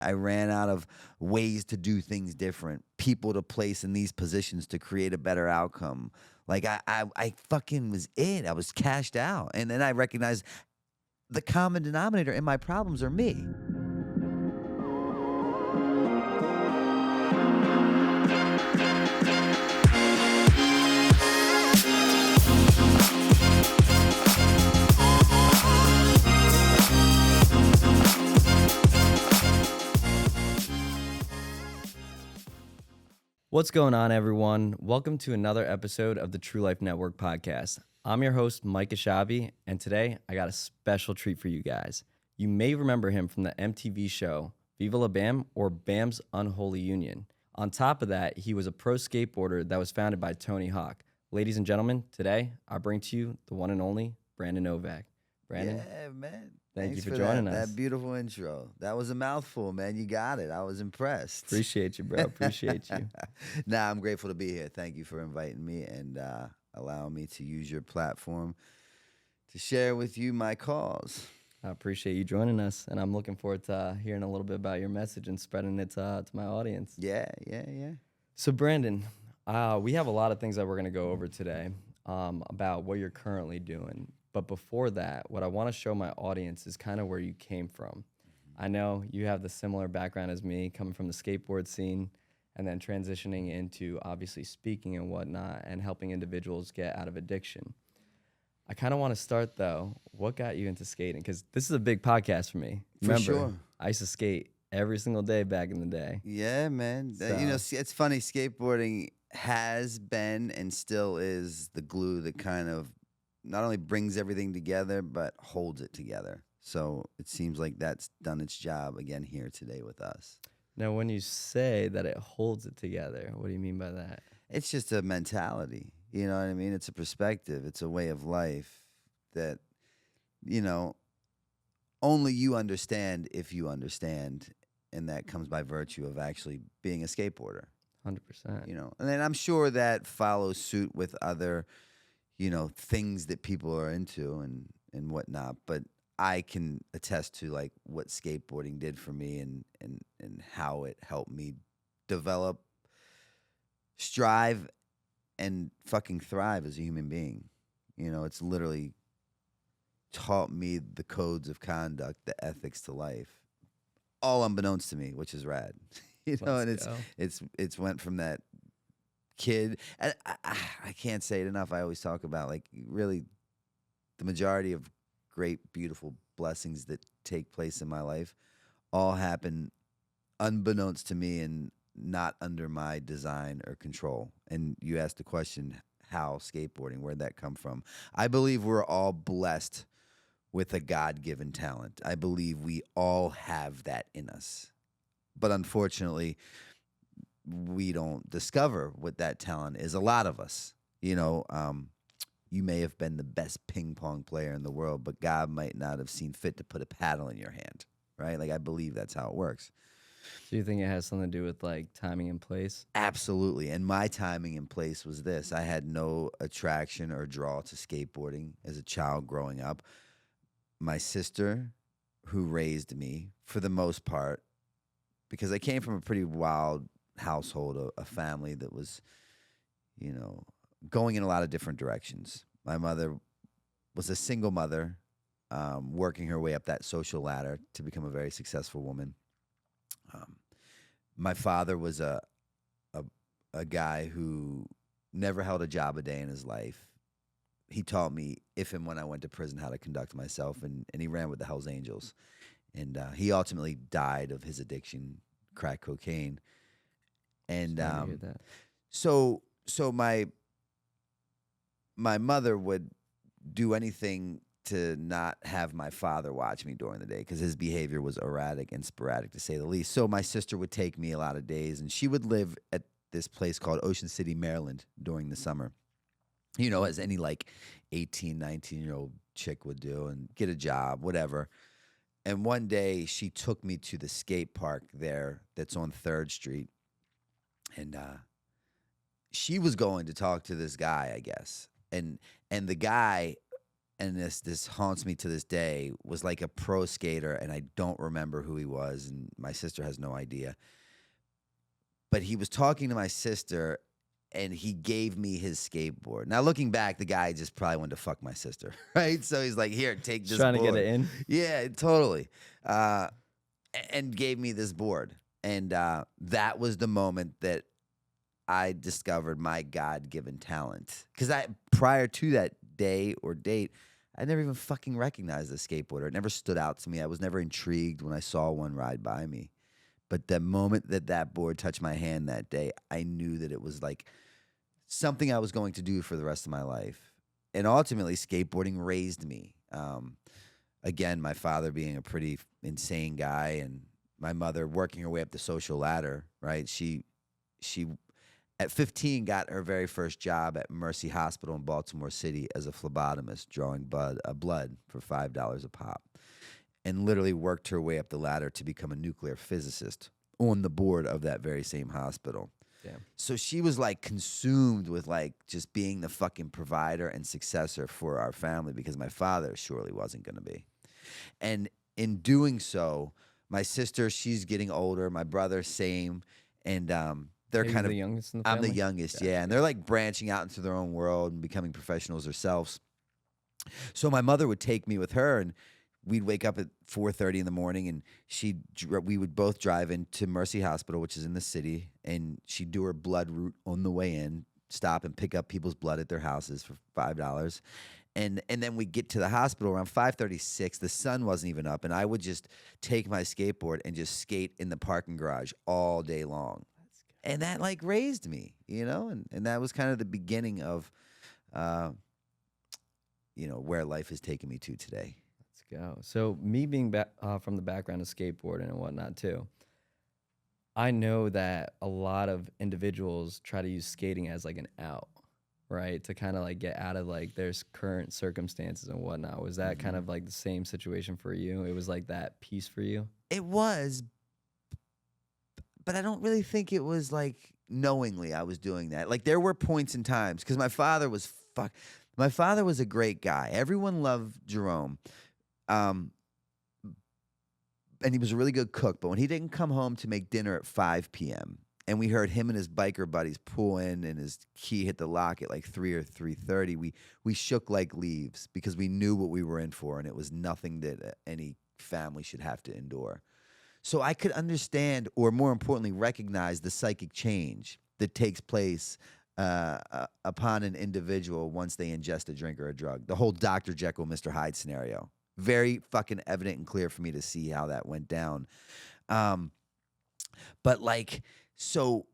I ran out of ways to do things different, people to place in these positions to create a better outcome. Like I fucking was it. I was cashed out. And then I recognized the common denominator in my problems are me. What's going on, everyone? Welcome to another episode of the True Life Network podcast. I'm your host, Mike Ashabi, and today I got a special treat for you guys. You may remember him from the MTV show Viva La Bam or Bam's Unholy Union. On top of that, he was a pro skateboarder that was founded by Tony Hawk. Ladies and gentlemen, today I bring to you the one and only Brandon Novak. Brandon? Yeah, man. Thank you Thanks for joining us. That beautiful intro. That was a mouthful, man. You got it. I was impressed. Appreciate you, bro. Appreciate you. Nah, I'm grateful to be here. Thank you for inviting me and allowing me to use your platform to share with you my cause. I appreciate you joining us, and I'm looking forward to hearing a little bit about your message and spreading it to my audience. Yeah. So, Brandon, we have a lot of things that we're going to go over today about what you're currently doing. But before that, what I want to show my audience is kind of where you came from. I know you have the similar background as me, coming from the skateboard scene and then transitioning into obviously speaking and whatnot and helping individuals get out of addiction. I kind of want to start, though, what got you into skating? Because this is a big podcast for me. Remember, sure. I used to skate every single day back in the day. Yeah, man. It's funny. Skateboarding has been and still is the glue that kind of not only brings everything together, but holds it together. So it seems like that's done its job again here today with us. Now, when you say that it holds it together, what do you mean by that? It's just a mentality. You know what I mean? It's a perspective. It's a way of life that, only you understand if you understand. And that comes by virtue of actually being a skateboarder. 100%. And then I'm sure that follows suit with other things that people are into and whatnot. But I can attest to like what skateboarding did for me and how it helped me develop, strive, and fucking thrive as a human being. It's literally taught me the codes of conduct, the ethics to life, all unbeknownst to me, which is rad. It's went from that kid, and I can't say it enough. I always talk about like really the majority of great, beautiful blessings that take place in my life all happen unbeknownst to me and not under my design or control. And you asked the question, how skateboarding, where'd that come from? I believe we're all blessed with a God-given talent. I believe we all have that in us. But unfortunately, we don't discover what that talent is. A lot of us, you may have been the best ping pong player in the world, but God might not have seen fit to put a paddle in your hand, right? Like I believe that's how it works. Do you think it has something to do with like timing and place? Absolutely. And my timing and place was this. I had no attraction or draw to skateboarding as a child growing up. My sister, who raised me for the most part, because I came from a pretty wild household, a family that was, going in a lot of different directions. My mother was a single mother, working her way up that social ladder to become a very successful woman. My father was a guy who never held a job a day in his life. He taught me if and when I went to prison how to conduct myself, and he ran with the Hells Angels. And he ultimately died of his addiction, crack cocaine. And so my mother would do anything to not have my father watch me during the day because his behavior was erratic and sporadic, to say the least. So my sister would take me a lot of days, and she would live at this place called Ocean City, Maryland during the summer, as any like 18, 19-year-old chick would do, and get a job, whatever. And one day she took me to the skate park there that's on 3rd Street. And she was going to talk to this guy, I guess. And the guy and this haunts me to this day, was like a pro skater, and I don't remember who he was, and my sister has no idea. But he was talking to my sister, and he gave me his skateboard. Now, looking back, the guy just probably wanted to fuck my sister, right? So he's like, here, take Just this trying board. to get it in. Yeah, totally. And gave me this board. And that was the moment that I discovered my God-given talent. Because prior to that day or date, I never even fucking recognized a skateboarder. It never stood out to me. I was never intrigued when I saw one ride by me. But the moment that board touched my hand that day, I knew that it was like something I was going to do for the rest of my life. And ultimately, skateboarding raised me. Again, my father being a pretty insane guy, and my mother working her way up the social ladder, right? She at 15 got her very first job at Mercy Hospital in Baltimore City as a phlebotomist, drawing blood for $5 a pop, and literally worked her way up the ladder to become a nuclear physicist on the board of that very same hospital. Damn. So she was like consumed with like just being the fucking provider and successor for our family, because my father surely wasn't going to be. And in doing so, my sister, she's getting older. My brother, same. And they're Are you kind the of youngest in the I'm family? the youngest, Gotcha. yeah. And they're like branching out into their own world and becoming professionals themselves. So my mother would take me with her, and we'd wake up at 4:30 in the morning, and we would both drive into Mercy Hospital, which is in the city, and she'd do her blood route on the way in, stop and pick up people's blood at their houses for $5. And then we get to the hospital around 5:36. The sun wasn't even up, and I would just take my skateboard and just skate in the parking garage all day long. And that like raised me, and that was kind of the beginning of where life has taken me to today. Let's go. So me being from the background of skateboarding and whatnot too, I know that a lot of individuals try to use skating as like an out, right? To kind of like get out of like their current circumstances and whatnot. Was that kind of like the same situation for you? It was like that piece for you? It was, but I don't really think it was like knowingly I was doing that. Like there were points and times, because my father was a great guy. Everyone loved Jerome. And he was a really good cook, but when he didn't come home to make dinner at 5 p.m., and we heard him and his biker buddies pull in and his key hit the lock at like 3 or 3:30, we shook like leaves, because we knew what we were in for, and it was nothing that any family should have to endure. So I could understand, or more importantly, recognize the psychic change that takes place upon an individual once they ingest a drink or a drug. The whole Dr. Jekyll, Mr. Hyde scenario. Very fucking evident and clear for me to see how that went down. But like, so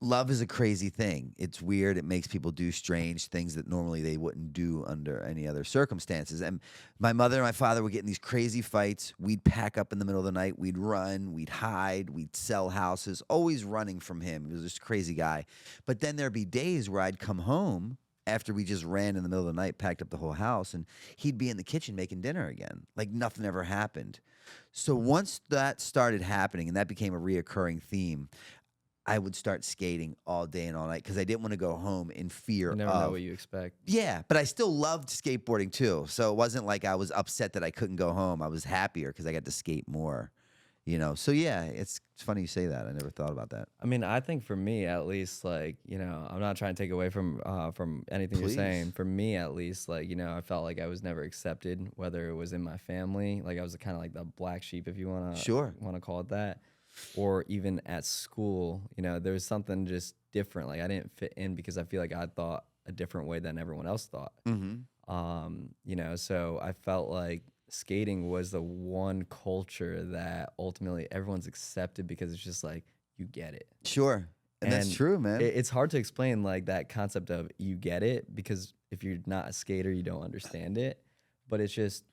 love is a crazy thing. It's weird. It makes people do strange things that normally they wouldn't do under any other circumstances. And my mother and my father would get in these crazy fights. We'd pack up in the middle of the night. We'd run. We'd hide. We'd sell houses, always running from him. He was just a crazy guy. But then there'd be days where I'd come home after we just ran in the middle of the night, packed up the whole house, and he'd be in the kitchen making dinner again, like nothing ever happened. So once that started happening, and that became a reoccurring theme, I would start skating all day and all night, because I didn't want to go home in fear You never of. know what you expect. Yeah, but I still loved skateboarding too. So it wasn't like I was upset that I couldn't go home. I was happier because I got to skate more. So yeah, it's funny you say that. I never thought about that. I mean, I think for me at least, like, I'm not trying to take away from anything Please. you're saying. For me at least, like, I felt like I was never accepted, whether it was in my family, like I was kind of like the black sheep, if you want to call it that, or even at school. There was something just different. Like I didn't fit in because I feel like I thought a different way than everyone else thought. So I felt like skating was the one culture that ultimately everyone's accepted, because it's just like, you get it. Sure. And that's true, man. It's hard to explain like that concept of you get it, because if you're not a skater, you don't understand it. But it's just,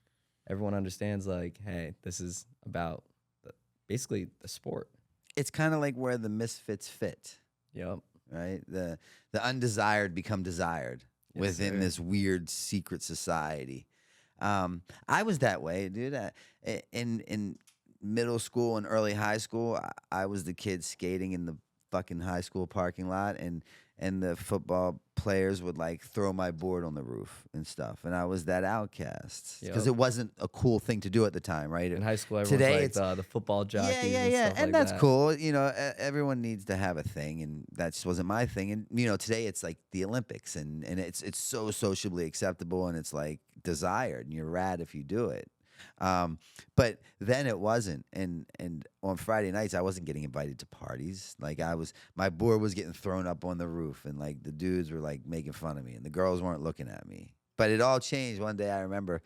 everyone understands like, hey, this is about basically the sport. It's kind of like where the misfits fit. Yep. Right? The undesired become desired within this weird secret society. I was that way, dude. In middle school and early high school, I was the kid skating in the fucking high school parking lot, and the football players would like throw my board on the roof and stuff, and I was that outcast because Yep. it wasn't a cool thing to do at the time, right? In high school, everyone's Today like it's the football jockeys yeah, and stuff and like that's that. cool. You know, everyone needs to have a thing, and that just wasn't my thing. And you know, today it's like the Olympics, and it's so sociably acceptable, and it's like desired, and you're rad if you do it. But then it wasn't, and on Friday nights I wasn't getting invited to parties. Like my board was getting thrown up on the roof, and like the dudes were like making fun of me, and the girls weren't looking at me. But it all changed one day. I remember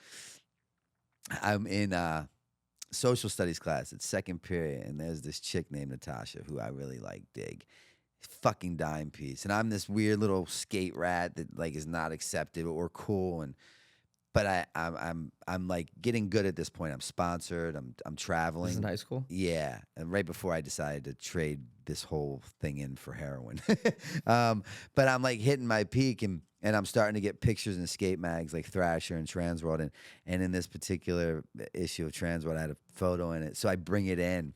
I'm in social studies class. It's second period, and there's this chick named Natasha who I really like, dig. Fucking dime piece, and I'm this weird little skate rat that like is not accepted or cool, but I'm like getting good at this point. I'm sponsored. I'm traveling. This is in high school? Yeah, and right before I decided to trade this whole thing in for heroin, but I'm like hitting my peak, and I'm starting to get pictures in skate mags like Thrasher and Transworld, and in this particular issue of Transworld, I had a photo in it, so I bring it in,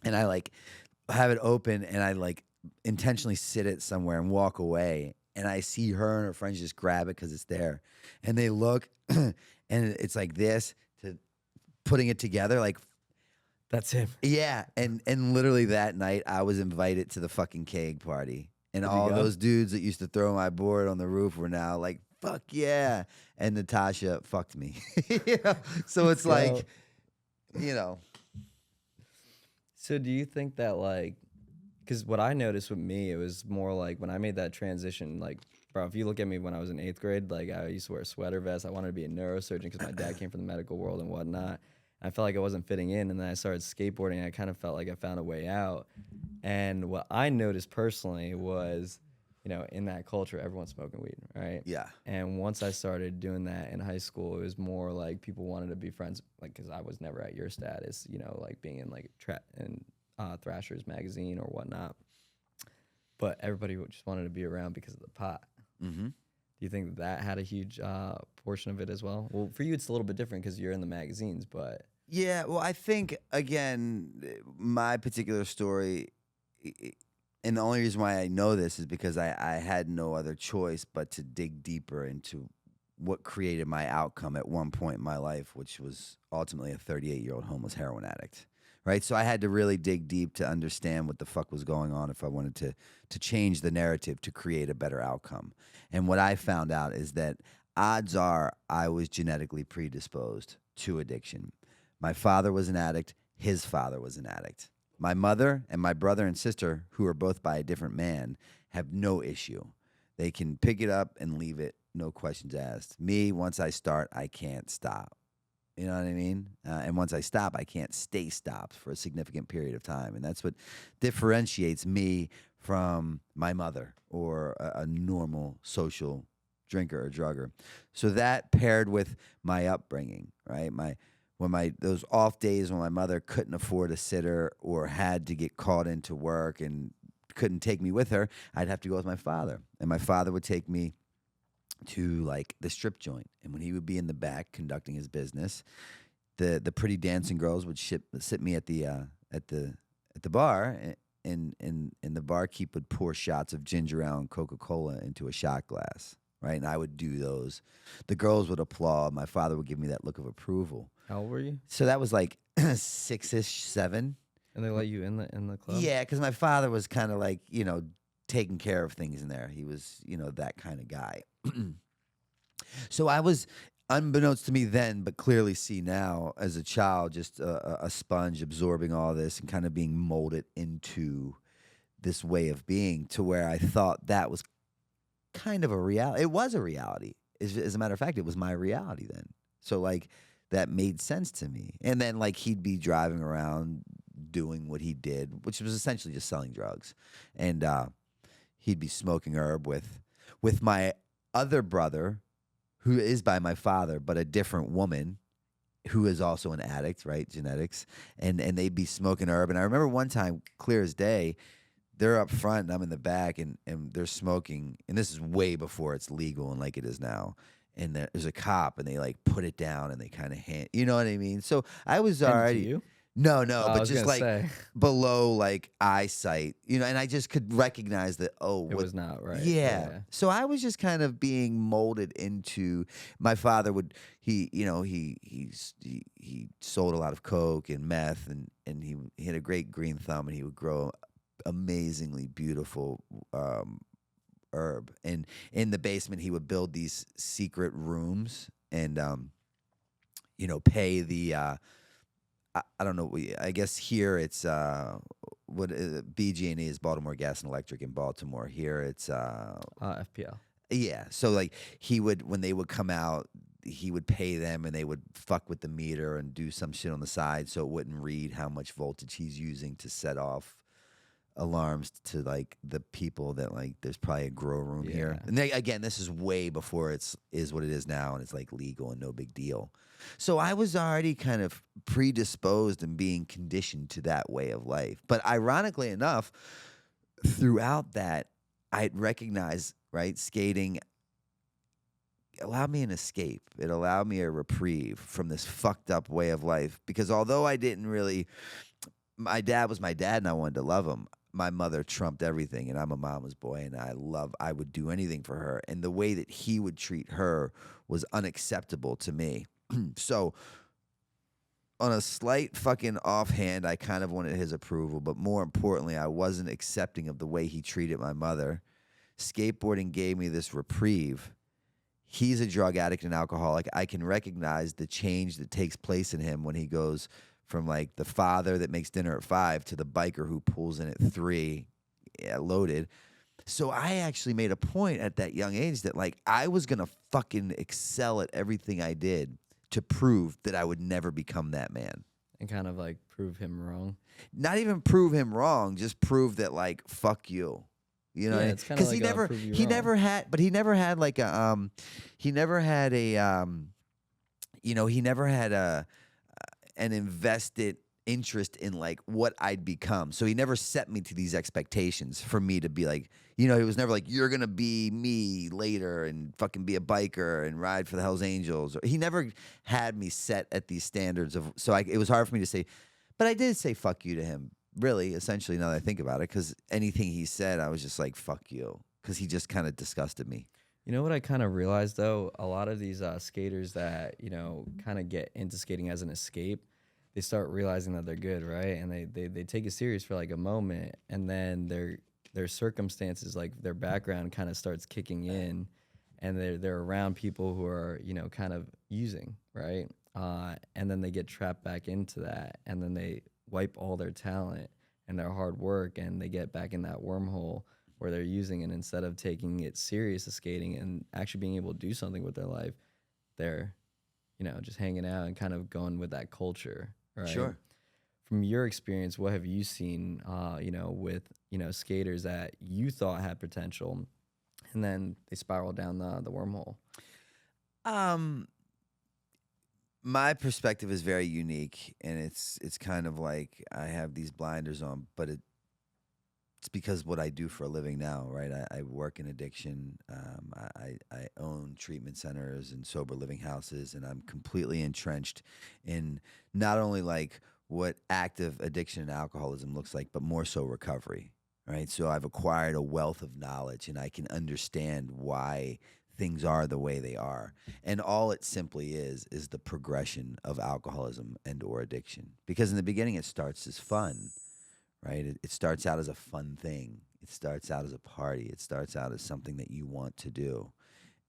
and I like have it open, and I like intentionally sit it somewhere and walk away. And I see her and her friends just grab it because it's there. And they look, and it's like this, to putting it together. Like, That's him. yeah. And literally that night, I was invited to the fucking keg party. And Did you all go? those dudes that used to throw my board on the roof were now like, fuck yeah. And Natasha fucked me. You know? So it's Let's like, you know. So do you think that like, because what I noticed with me, it was more like when I made that transition, like, bro, if you look at me when I was in 8th grade, like I used to wear a sweater vest. I wanted to be a neurosurgeon because my dad came from the medical world and whatnot. I felt like I wasn't fitting in, and then I started skateboarding, and I kind of felt like I found a way out. And what I noticed personally was, you know, in that culture, everyone's smoking weed, right? Yeah. And once I started doing that in high school, it was more like people wanted to be friends, like, because I was never at your status, you know, like being in like Thrasher's magazine or whatnot. But everybody just wanted to be around because of the pot. Mm-hmm. Do you think that had a huge portion of it as well? Well, for you, it's a little bit different because you're in the magazines, but... Yeah, well, I think, again, my particular story, and the only reason why I know this is because I had no other choice but to dig deeper into what created my outcome at one point in my life, which was ultimately a 38-year-old homeless heroin addict, right? So I had to really dig deep to understand what the fuck was going on if I wanted to change the narrative to create a better outcome. And what I found out is that odds are I was genetically predisposed to addiction. My father was an addict. His father was an addict. My mother and my brother and sister, who are both by a different man, have no issue. They can pick it up and leave it, no questions asked. Me, once I start, I can't stop. You know what I mean? And once I stop, I can't stay stopped for a significant period of time. And that's what differentiates me from my mother or a normal social drinker or drugger. So that paired with my upbringing, right? Those off days when my mother couldn't afford a sitter or had to get called into work and couldn't take me with her, I'd have to go with my father. And my father would take me to like the strip joint, and when he would be in the back conducting his business, the pretty dancing girls would sit me at the bar, and the barkeep would pour shots of ginger ale and Coca-Cola into a shot glass, right? And I would do those. The girls would applaud. My father would give me that look of approval. How old were you? So that was like 6-ish, 7. And they let you in the club? Yeah, because my father was kind of like, you know, taking care of things in there. He was, you know, that kind of guy. So I was, unbeknownst to me then, but clearly see now as a child, just a sponge absorbing all this and kind of being molded into this way of being, to where I thought that was kind of a reality. It was a reality. As a matter of fact, it was my reality then. So like that made sense to me. And then like he'd be driving around doing what he did, which was essentially just selling drugs. And he'd be smoking herb with my other brother, who is by my father, but a different woman who is also an addict, right? Genetics. And they'd be smoking herb. And I remember one time, clear as day, they're up front and I'm in the back, and they're smoking. And this is way before it's legal and like it is now. And there's a cop, and they like put it down and they kind of hand, you know what I mean? So I was Handed to already, you? No, I but was just gonna like say below like eyesight, and I just could recognize that. Oh, it what? was not right. Yeah. Yeah. So I was just kind of being molded into. My father would he sold a lot of coke and meth, and he had a great green thumb, and he would grow amazingly beautiful herb. And in the basement, he would build these secret rooms and pay the. I don't know. I guess here it's what BG&E is Baltimore Gas and Electric in Baltimore. Here it's FPL. yeah. So like he would when they would come out, he would pay them and they would fuck with the meter and do some shit on the side so it wouldn't read how much voltage he's using to set off alarms to like the people that like there's probably a grow room here. Yeah. And again, this is way before is what it is now and it's like legal and no big deal. So I was already kind of predisposed and being conditioned to that way of life. But ironically enough, throughout that, I'd recognize, right, skating allowed me an escape. It allowed me a reprieve from this fucked up way of life. Because although I didn't really, my dad was my dad and I wanted to love him. My mother trumped everything, and I'm a mama's boy, and I would do anything for her. And the way that he would treat her was unacceptable to me. So, on a slight fucking offhand, I kind of wanted his approval, but more importantly, I wasn't accepting of the way he treated my mother. Skateboarding gave me this reprieve. He's a drug addict and alcoholic. I can recognize the change that takes place in him when he goes from like the father that makes dinner at 5 to the biker who pulls in at 3, loaded. So I actually made a point at that young age that like I was gonna fucking excel at everything I did to prove that I would never become that man. And kind of like prove him wrong. Not even prove him wrong, just prove that like fuck you. You know, Yeah, it's kinda like, he prove you he wrong. never had, but he never had like a he never had a he never had an invested interest in like what I'd become. So he never set me to these expectations for me to be like, he was never like, you're gonna be me later and fucking be a biker and ride for the Hells Angels. He never had me set at these standards of. So it was hard for me to say, but I did say fuck you to him. Really, essentially, now that I think about it, because anything he said, I was just like fuck you, because he just kind of disgusted me. You know what I kind of realized though? A lot of these skaters that, kind of get into skating as an escape, they start realizing that they're good, right? And they take it serious for like a moment, and then their circumstances, like their background kind of starts kicking in, and they're around people who are, kind of using, right? And then they get trapped back into that, and then they wipe all their talent and their hard work, and they get back in that wormhole where they're using it instead of taking it serious as skating and actually being able to do something with their life. They're, just hanging out and kind of going with that culture, right? Sure. From your experience, what have you seen, with, skaters that you thought had potential and then they spiral down the wormhole? My perspective is very unique, and it's kind of like I have these blinders on, but it's because what I do for a living now, right? I work in addiction. I own treatment centers and sober living houses, and I'm completely entrenched in not only like what active addiction and alcoholism looks like, but more so recovery, right? So I've acquired a wealth of knowledge, and I can understand why things are the way they are. And all it simply is the progression of alcoholism and or addiction. Because in the beginning, it starts as fun, right? It starts out as a fun thing. It starts out as a party. It starts out as something that you want to do.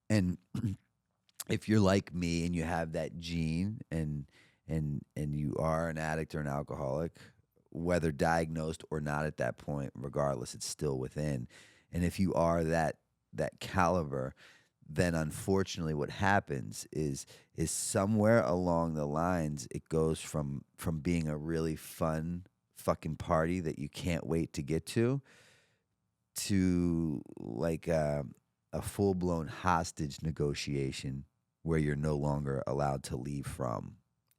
And if you're like me and you have that gene and you are an addict or an alcoholic, whether diagnosed or not at that point, regardless, it's still within. And if you are that caliber, then unfortunately what happens is somewhere along the lines it goes from being a really fun fucking party that you can't wait to get to like a full-blown hostage negotiation where you're no longer allowed to leave from.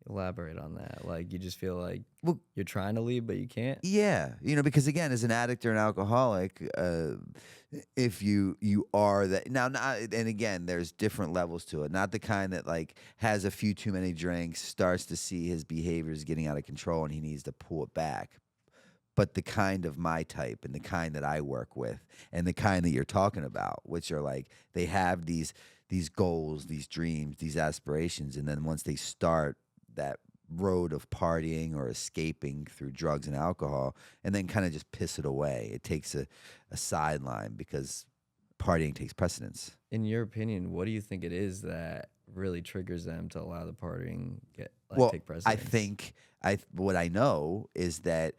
Elaborate on that. Like you just feel like Well, you're trying to leave, but you can't. yeah, because again, as an addict or an alcoholic, if you are that now, not, and again, there's different levels to it. Not the kind that like has a few too many drinks, starts to see his behaviors getting out of control and he needs to pull it back, but the kind of my type and the kind that I work with and the kind that you're talking about, which are like they have these goals, these dreams, these aspirations, and then once they start that road of partying or escaping through drugs and alcohol, and then kind of just piss it away. It takes a sideline because partying takes precedence. In your opinion, what do you think it is that really triggers them to allow the partying Well, take precedence? I think what I know is that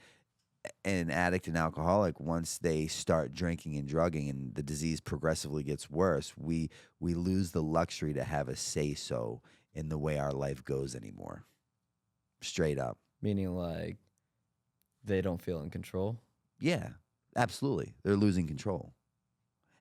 an addict and alcoholic, once they start drinking and drugging and the disease progressively gets worse, we lose the luxury to have a say so in the way our life goes anymore. Straight up. Meaning like they don't feel in control? Yeah, absolutely. They're losing control.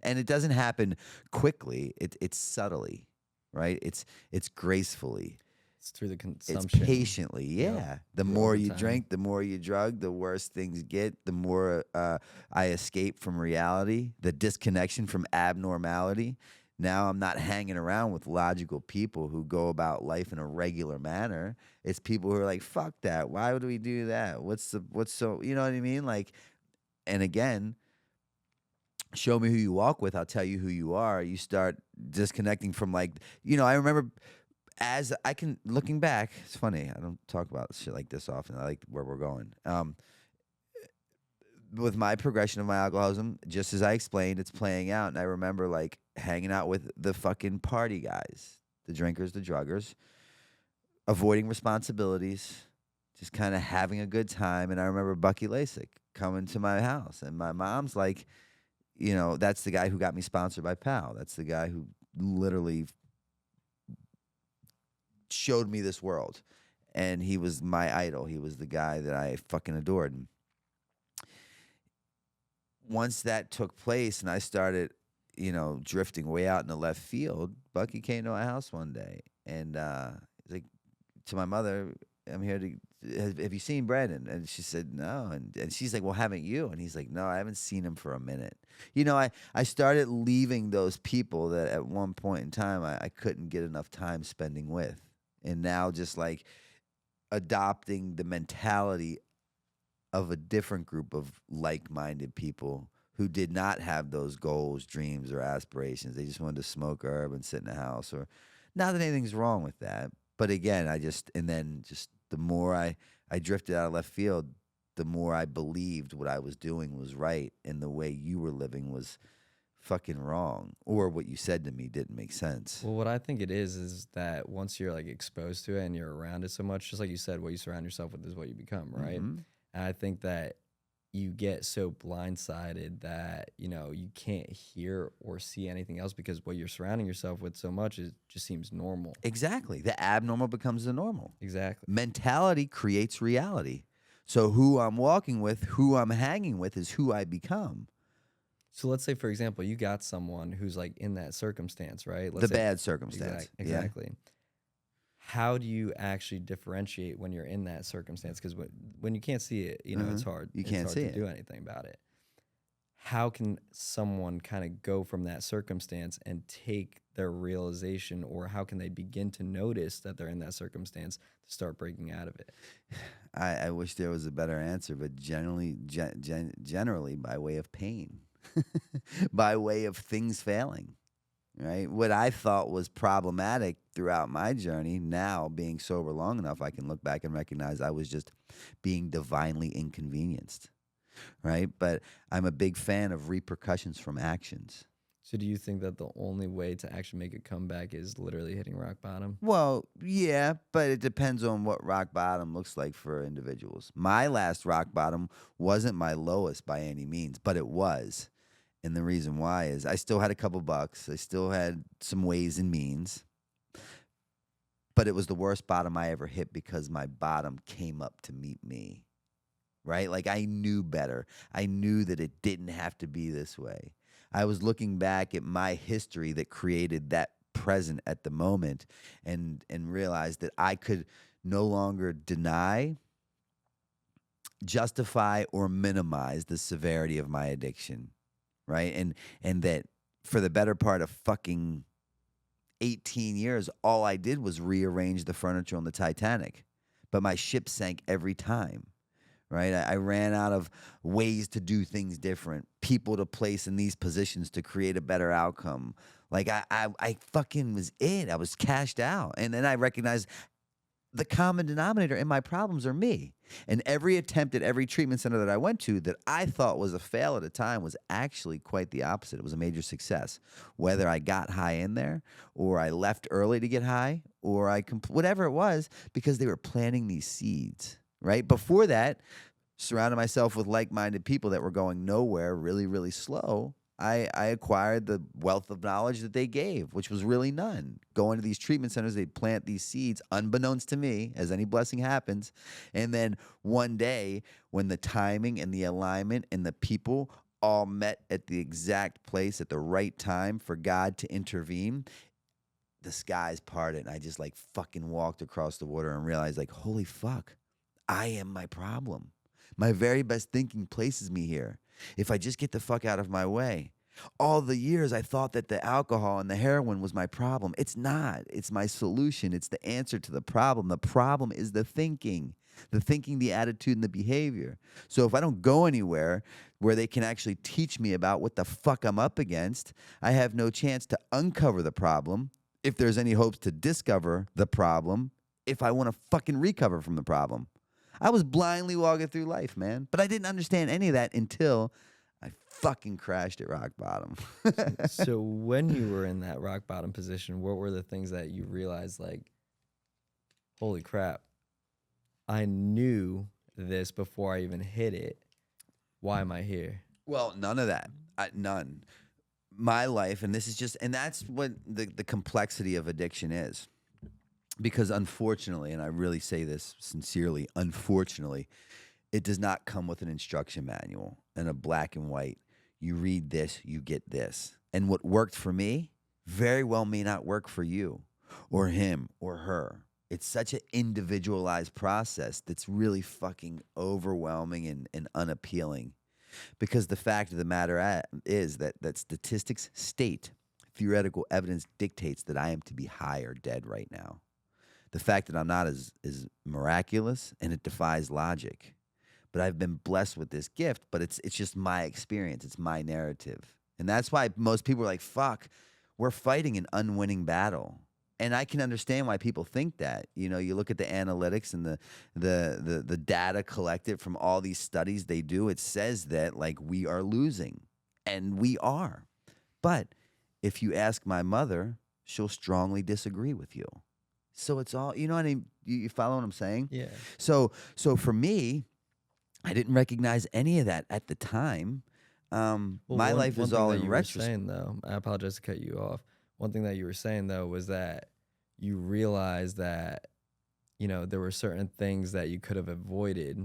And it doesn't happen quickly. It's subtly, right? It's gracefully. It's through the It's consumption. patiently. Yeah. Yep. The Through more over you time. drink, the more you drug, the worse things get, the more I escape from reality, the disconnection from abnormality. Now I'm not hanging around with logical people who go about life in a regular manner. It's people who are like, fuck that. Why would we do that? What's so, you know what I mean? Like, and again, show me who you walk with, I'll tell you who you are. You start disconnecting from like, I remember as I can, looking back, it's funny. I don't talk about shit like this often. I like where we're going. With my progression of my alcoholism, just as I explained, it's playing out. And I remember like hanging out with the fucking party guys, the drinkers, the druggers, avoiding responsibilities, just kind of having a good time. And I remember Bucky Lasik coming to my house, and my mom's like, that's the guy who got me sponsored by Pal. That's the guy who literally showed me this world. And he was my idol. He was the guy that I fucking adored. And once that took place and I started, drifting way out in the left field, Bucky came to my house one day and he's like, to my mother, I'm here to, have you seen Brandon? And she said, no. And she's like, well, haven't you? And he's like, no, I haven't seen him for a minute. I started leaving those people that at one point in time I couldn't get enough time spending with. And now just like adopting the mentality of a different group of like-minded people who did not have those goals, dreams, or aspirations. They just wanted to smoke herb and sit in the house. Or not that anything's wrong with that. But again, just the more I drifted out of left field, the more I believed what I was doing was right and the way you were living was fucking wrong, or what you said to me didn't make sense. Well, what I think it is that once you're like exposed to it and you're around it so much, just like you said, what you surround yourself with is what you become, right? Mhm. And I think that you get so blindsided that, you can't hear or see anything else because what you're surrounding yourself with so much just seems normal. Exactly. The abnormal becomes the normal. Exactly. Mentality creates reality. So who I'm walking with, who I'm hanging with is who I become. So let's say, for example, you got someone who's like in that circumstance, right? The bad circumstance. Exactly. How do you actually differentiate when you're in that circumstance? Because when you can't see it, it's hard. You It's can't hard see to it. do anything about it. How can someone kind of go from that circumstance and take their realization, or how can they begin to notice that they're in that circumstance to start breaking out of it? I wish there was a better answer, but generally by way of pain, by way of things failing. Right? What I thought was problematic throughout my journey, now being sober long enough, I can look back and recognize I was just being divinely inconvenienced. Right? But I'm a big fan of repercussions from actions. So do you think that the only way to actually make a comeback is literally hitting rock bottom? Well, yeah, but it depends on what rock bottom looks like for individuals. My last rock bottom wasn't my lowest by any means, but it was. And the reason why is I still had a couple bucks. I still had some ways and means. But it was the worst bottom I ever hit because my bottom came up to meet me. Right? Like I knew better. I knew that it didn't have to be this way. I was looking back at my history that created that present at the moment and realized that I could no longer deny, justify, or minimize the severity of my addiction. right? And that for the better part of fucking 18 years, all I did was rearrange the furniture on the Titanic. But my ship sank every time, right? I ran out of ways to do things different, people to place in these positions to create a better outcome. Like I fucking was it. I was cashed out. And then I recognized the common denominator in my problems are me. And every attempt at every treatment center that I went to that I thought was a fail at a time was actually quite the opposite. It was a major success. Whether I got high in there or I left early to get high or whatever it was, because they were planting these seeds, right? Before that, surrounded myself with like-minded people that were going nowhere really, really slow. I acquired the wealth of knowledge that they gave, which was really none. Going to these treatment centers, they'd plant these seeds, unbeknownst to me, as any blessing happens. And then one day, when the timing and the alignment and the people all met at the exact place at the right time for God to intervene, the skies parted, and I just like fucking walked across the water and realized, like, holy fuck, I am my problem. My very best thinking places me here. If I just get the fuck out of my way. All the years I thought that the alcohol and the heroin was my problem. It's not. It's my solution. It's the answer to the problem. The problem is the thinking, the attitude, and the behavior. So if I don't go anywhere where they can actually teach me about what the fuck I'm up against, I have no chance to uncover the problem, if there's any hopes to discover the problem, if I want to fucking recover from the problem. I was blindly walking through life, man. But I didn't understand any of that until I fucking crashed at rock bottom. So when you were in that rock bottom position, what were the things that you realized, like, holy crap, I knew this before I even hit it. Why am I here? Well, none of that. None. My life, and this is just, and that's what the complexity of addiction is. Because unfortunately, and I really say this sincerely, unfortunately, it does not come with an instruction manual and a black and white. You read this, you get this. And what worked for me very well may not work for you or him or her. It's such an individualized process that's really fucking overwhelming and unappealing. Because the fact of the matter is that statistics state, theoretical evidence dictates that I am to be high or dead right now. The fact that I'm not is miraculous, and it defies logic. But I've been blessed with this gift, but it's just my experience. It's my narrative. And that's why most people are like, fuck, we're fighting an unwinning battle. And I can understand why people think that. You know, you look at the analytics and the data collected from all these studies they do, it says that, like, we are losing. And we are. But if you ask my mother, she'll strongly disagree with you. So it's all, you know what I mean? You follow what I'm saying? Yeah. So for me, I didn't recognize any of that at the time. My life is all in retrospect. Saying, though, I apologize to cut you off. One thing that you were saying, though, was that you realized that, you know, there were certain things that you could have avoided,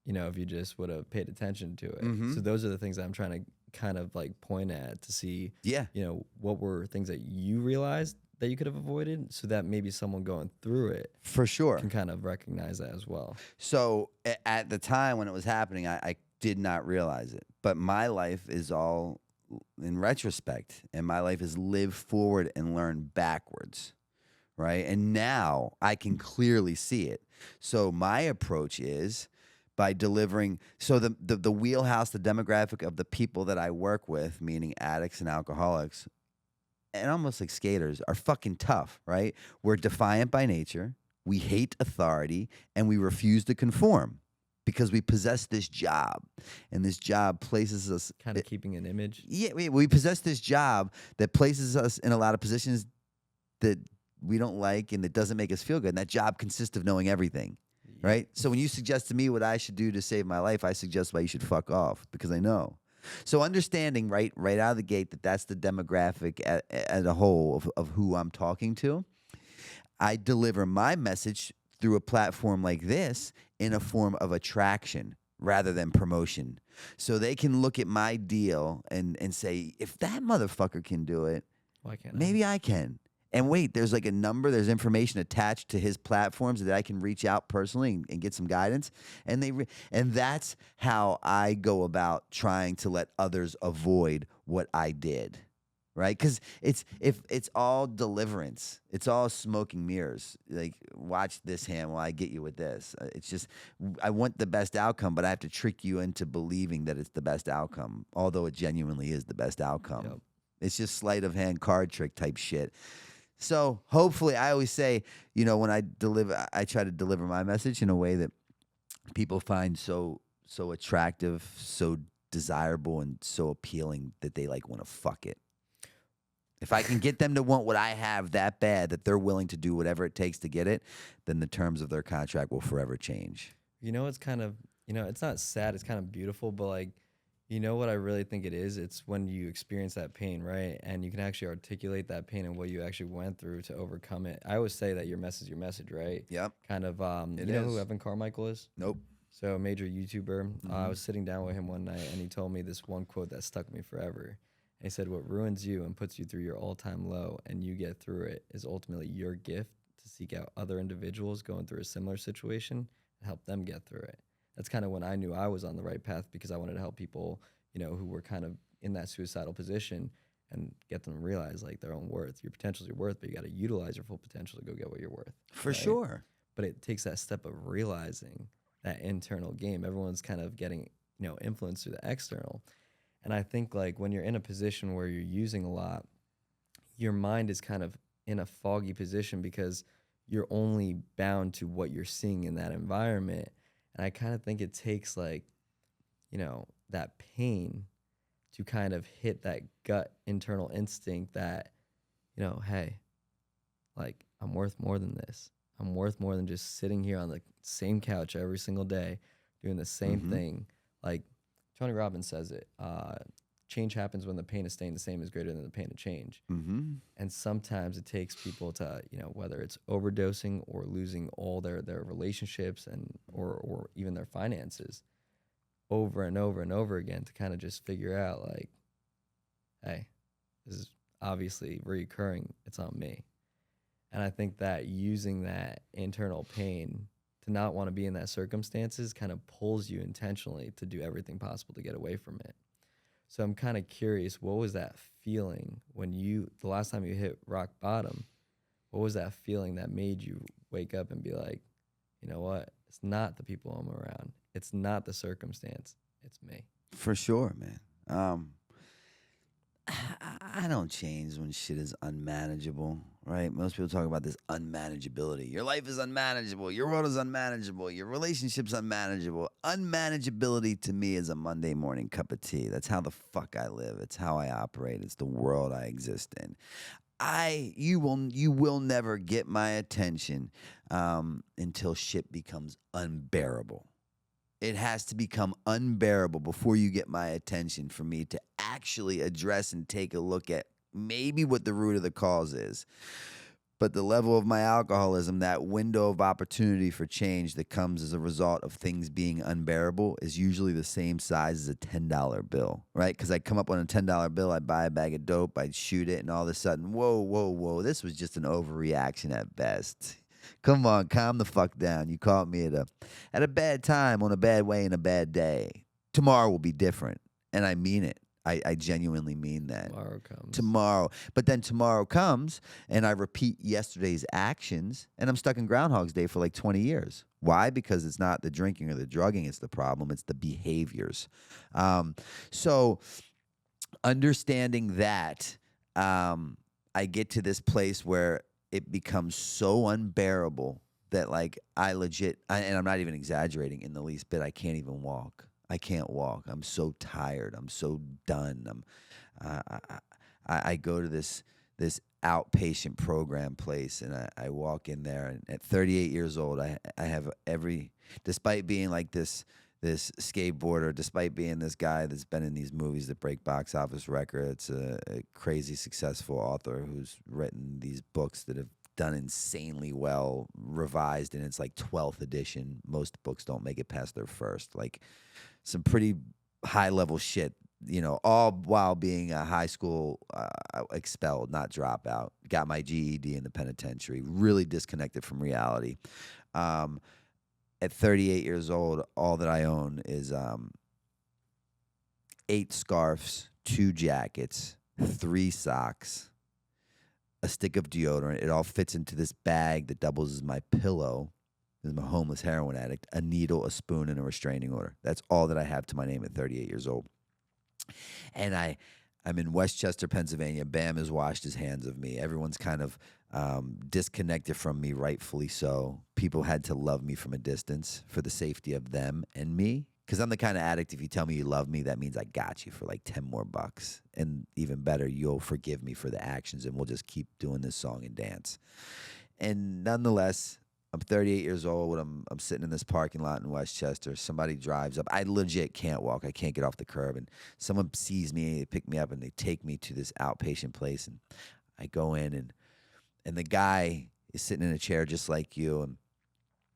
you know, if you just would have paid attention to it. Mm-hmm. So those are the things that I'm trying to kind of like point at to see, Yeah. you know, what were things that you realized that you could have avoided, so that maybe someone going through it For sure. can kind of recognize that as well. So at the time when it was happening, I did not realize it. But my life is all in retrospect, and my life is live forward and learn backwards, right? And now I can clearly see it. So my approach is by delivering, so the wheelhouse, the demographic of the people that I work with, meaning addicts and alcoholics, and almost like skaters, are fucking tough, right? We're defiant by nature, we hate authority, and we refuse to conform because we possess this job, and this job places us... Kind of keeping an image. Yeah, we possess this job that places us in a lot of positions that we don't like and that doesn't make us feel good, and that job consists of knowing everything, right? So when you suggest to me what I should do to save my life, I suggest why you should fuck off, because I know. So understanding right out of the gate that that's the demographic as a whole of who I'm talking to, I deliver my message through a platform like this in a form of attraction rather than promotion. So they can look at my deal and say, if that motherfucker can do it, Why can't maybe I can. And wait, there's like a number, there's information attached to his platforms that I can reach out personally and get some guidance. And and that's how I go about trying to let others avoid what I did. Right? Because if it's all deliverance, it's all smoke and mirrors. Like, watch this hand while I get you with this. It's just, I want the best outcome, but I have to trick you into believing that it's the best outcome, although it genuinely is the best outcome. Yep. It's just sleight of hand card trick type shit. So hopefully, I always say, when I deliver, I try to deliver my message in a way that people find so attractive, so desirable, and so appealing that they like want to fuck it. If I can get them to want what I have that bad that they're willing to do whatever it takes to get it, then the terms of their contract will forever change. It's kind of, it's not sad, it's kind of beautiful, but like, what I really think it is? It's when you experience that pain, right? And you can actually articulate that pain and what you actually went through to overcome it. I always say that your message, right? Yep. Kind of, It you know is. who Evan Carmichael is? Nope. So a major YouTuber. I was sitting down with him one night and he told me this one quote that stuck with me forever. And he said, what ruins you and puts you through your all-time low and you get through it is ultimately your gift to seek out other individuals going through a similar situation and help them get through it. That's kind of when I knew I was on the right path, because I wanted to help people, who were kind of in that suicidal position and get them to realize like their own worth. Your potential is your worth, but you got to utilize your full potential to go get what you're worth. For right? sure. But it takes that step of realizing that internal game. Everyone's kind of getting, influence through the external. And I think like when you're in a position where you're using a lot, your mind is kind of in a foggy position because you're only bound to what you're seeing in that environment. And I kind of think it takes like, that pain to kind of hit that gut internal instinct that, hey, like I'm worth more than this. I'm worth more than just sitting here on the same couch every single day doing the same thing. Like Tony Robbins says it, change happens when the pain of staying the same is greater than the pain of change. And sometimes it takes people to, whether it's overdosing or losing all their relationships and or even their finances over and over and over again to kind of just figure out like, hey, this is obviously recurring. It's on me. And I think that using that internal pain to not want to be in that circumstances kind of pulls you intentionally to do everything possible to get away from it. So I'm kind of curious, what was that feeling when the last time you hit rock bottom, what was that feeling that made you wake up and be like, you know what? It's not the people I'm around. It's not the circumstance. It's me. For sure, man. I don't change when shit is unmanageable, right? Most people talk about this unmanageability. Your life is unmanageable. Your world is unmanageable. Your relationship's unmanageable. Unmanageability to me is a Monday morning cup of tea. That's how the fuck I live. It's how I operate. It's the world I exist in. You will never get my attention until shit becomes unbearable. It has to become unbearable before you get my attention for me to actually address and take a look at maybe what the root of the cause is. But the level of my alcoholism, that window of opportunity for change that comes as a result of things being unbearable, is usually the same size as a $10 bill, right? Because I come up on a $10 bill, I buy a bag of dope, I shoot it, and all of a sudden, whoa, this was just an overreaction at best. Come on, calm the fuck down. You caught me at a bad time, on a bad way, in a bad day. Tomorrow will be different, and I mean it. I genuinely mean that. Tomorrow comes. Tomorrow. But then tomorrow comes, and I repeat yesterday's actions, and I'm stuck in Groundhog's Day for like 20 years. Why? Because it's not the drinking or the drugging it's the problem. It's the behaviors. So understanding that, I get to this place where it becomes so unbearable that like and I'm not even exaggerating in the least bit, I can't even walk. I can't walk. I'm so tired. I'm so done. I go to this outpatient program place, and I walk in there, and at 38 years old, I have despite being like this skateboarder, despite being this guy that's been in these movies that break box office records, a crazy successful author who's written these books that have done insanely well, revised in its like 12th edition. Most books don't make it past their first. Like some pretty high level shit all while being a high school expelled, not dropout. Got my GED in the penitentiary. Really disconnected from reality. At 38 years old, all that I own is 8 scarves, 2 jackets, 3 socks, a stick of deodorant. It all fits into this bag that doubles as my pillow. As I'm a homeless heroin addict, a needle, a spoon, and a restraining order. That's all that I have to my name at 38 years old. And I'm in Westchester, Pennsylvania. Bam has washed his hands of me. Everyone's kind of disconnected from me, rightfully so. People had to love me from a distance for the safety of them and me. Because I'm the kind of addict, if you tell me you love me, that means I got you for like 10 more bucks. And even better, you'll forgive me for the actions, and we'll just keep doing this song and dance. And nonetheless, I'm 38 years old. I'm sitting in this parking lot in Westchester. Somebody drives up. I legit can't walk. I can't get off the curb. And someone sees me, they pick me up, and they take me to this outpatient place. And I go in, and the guy is sitting in a chair just like you.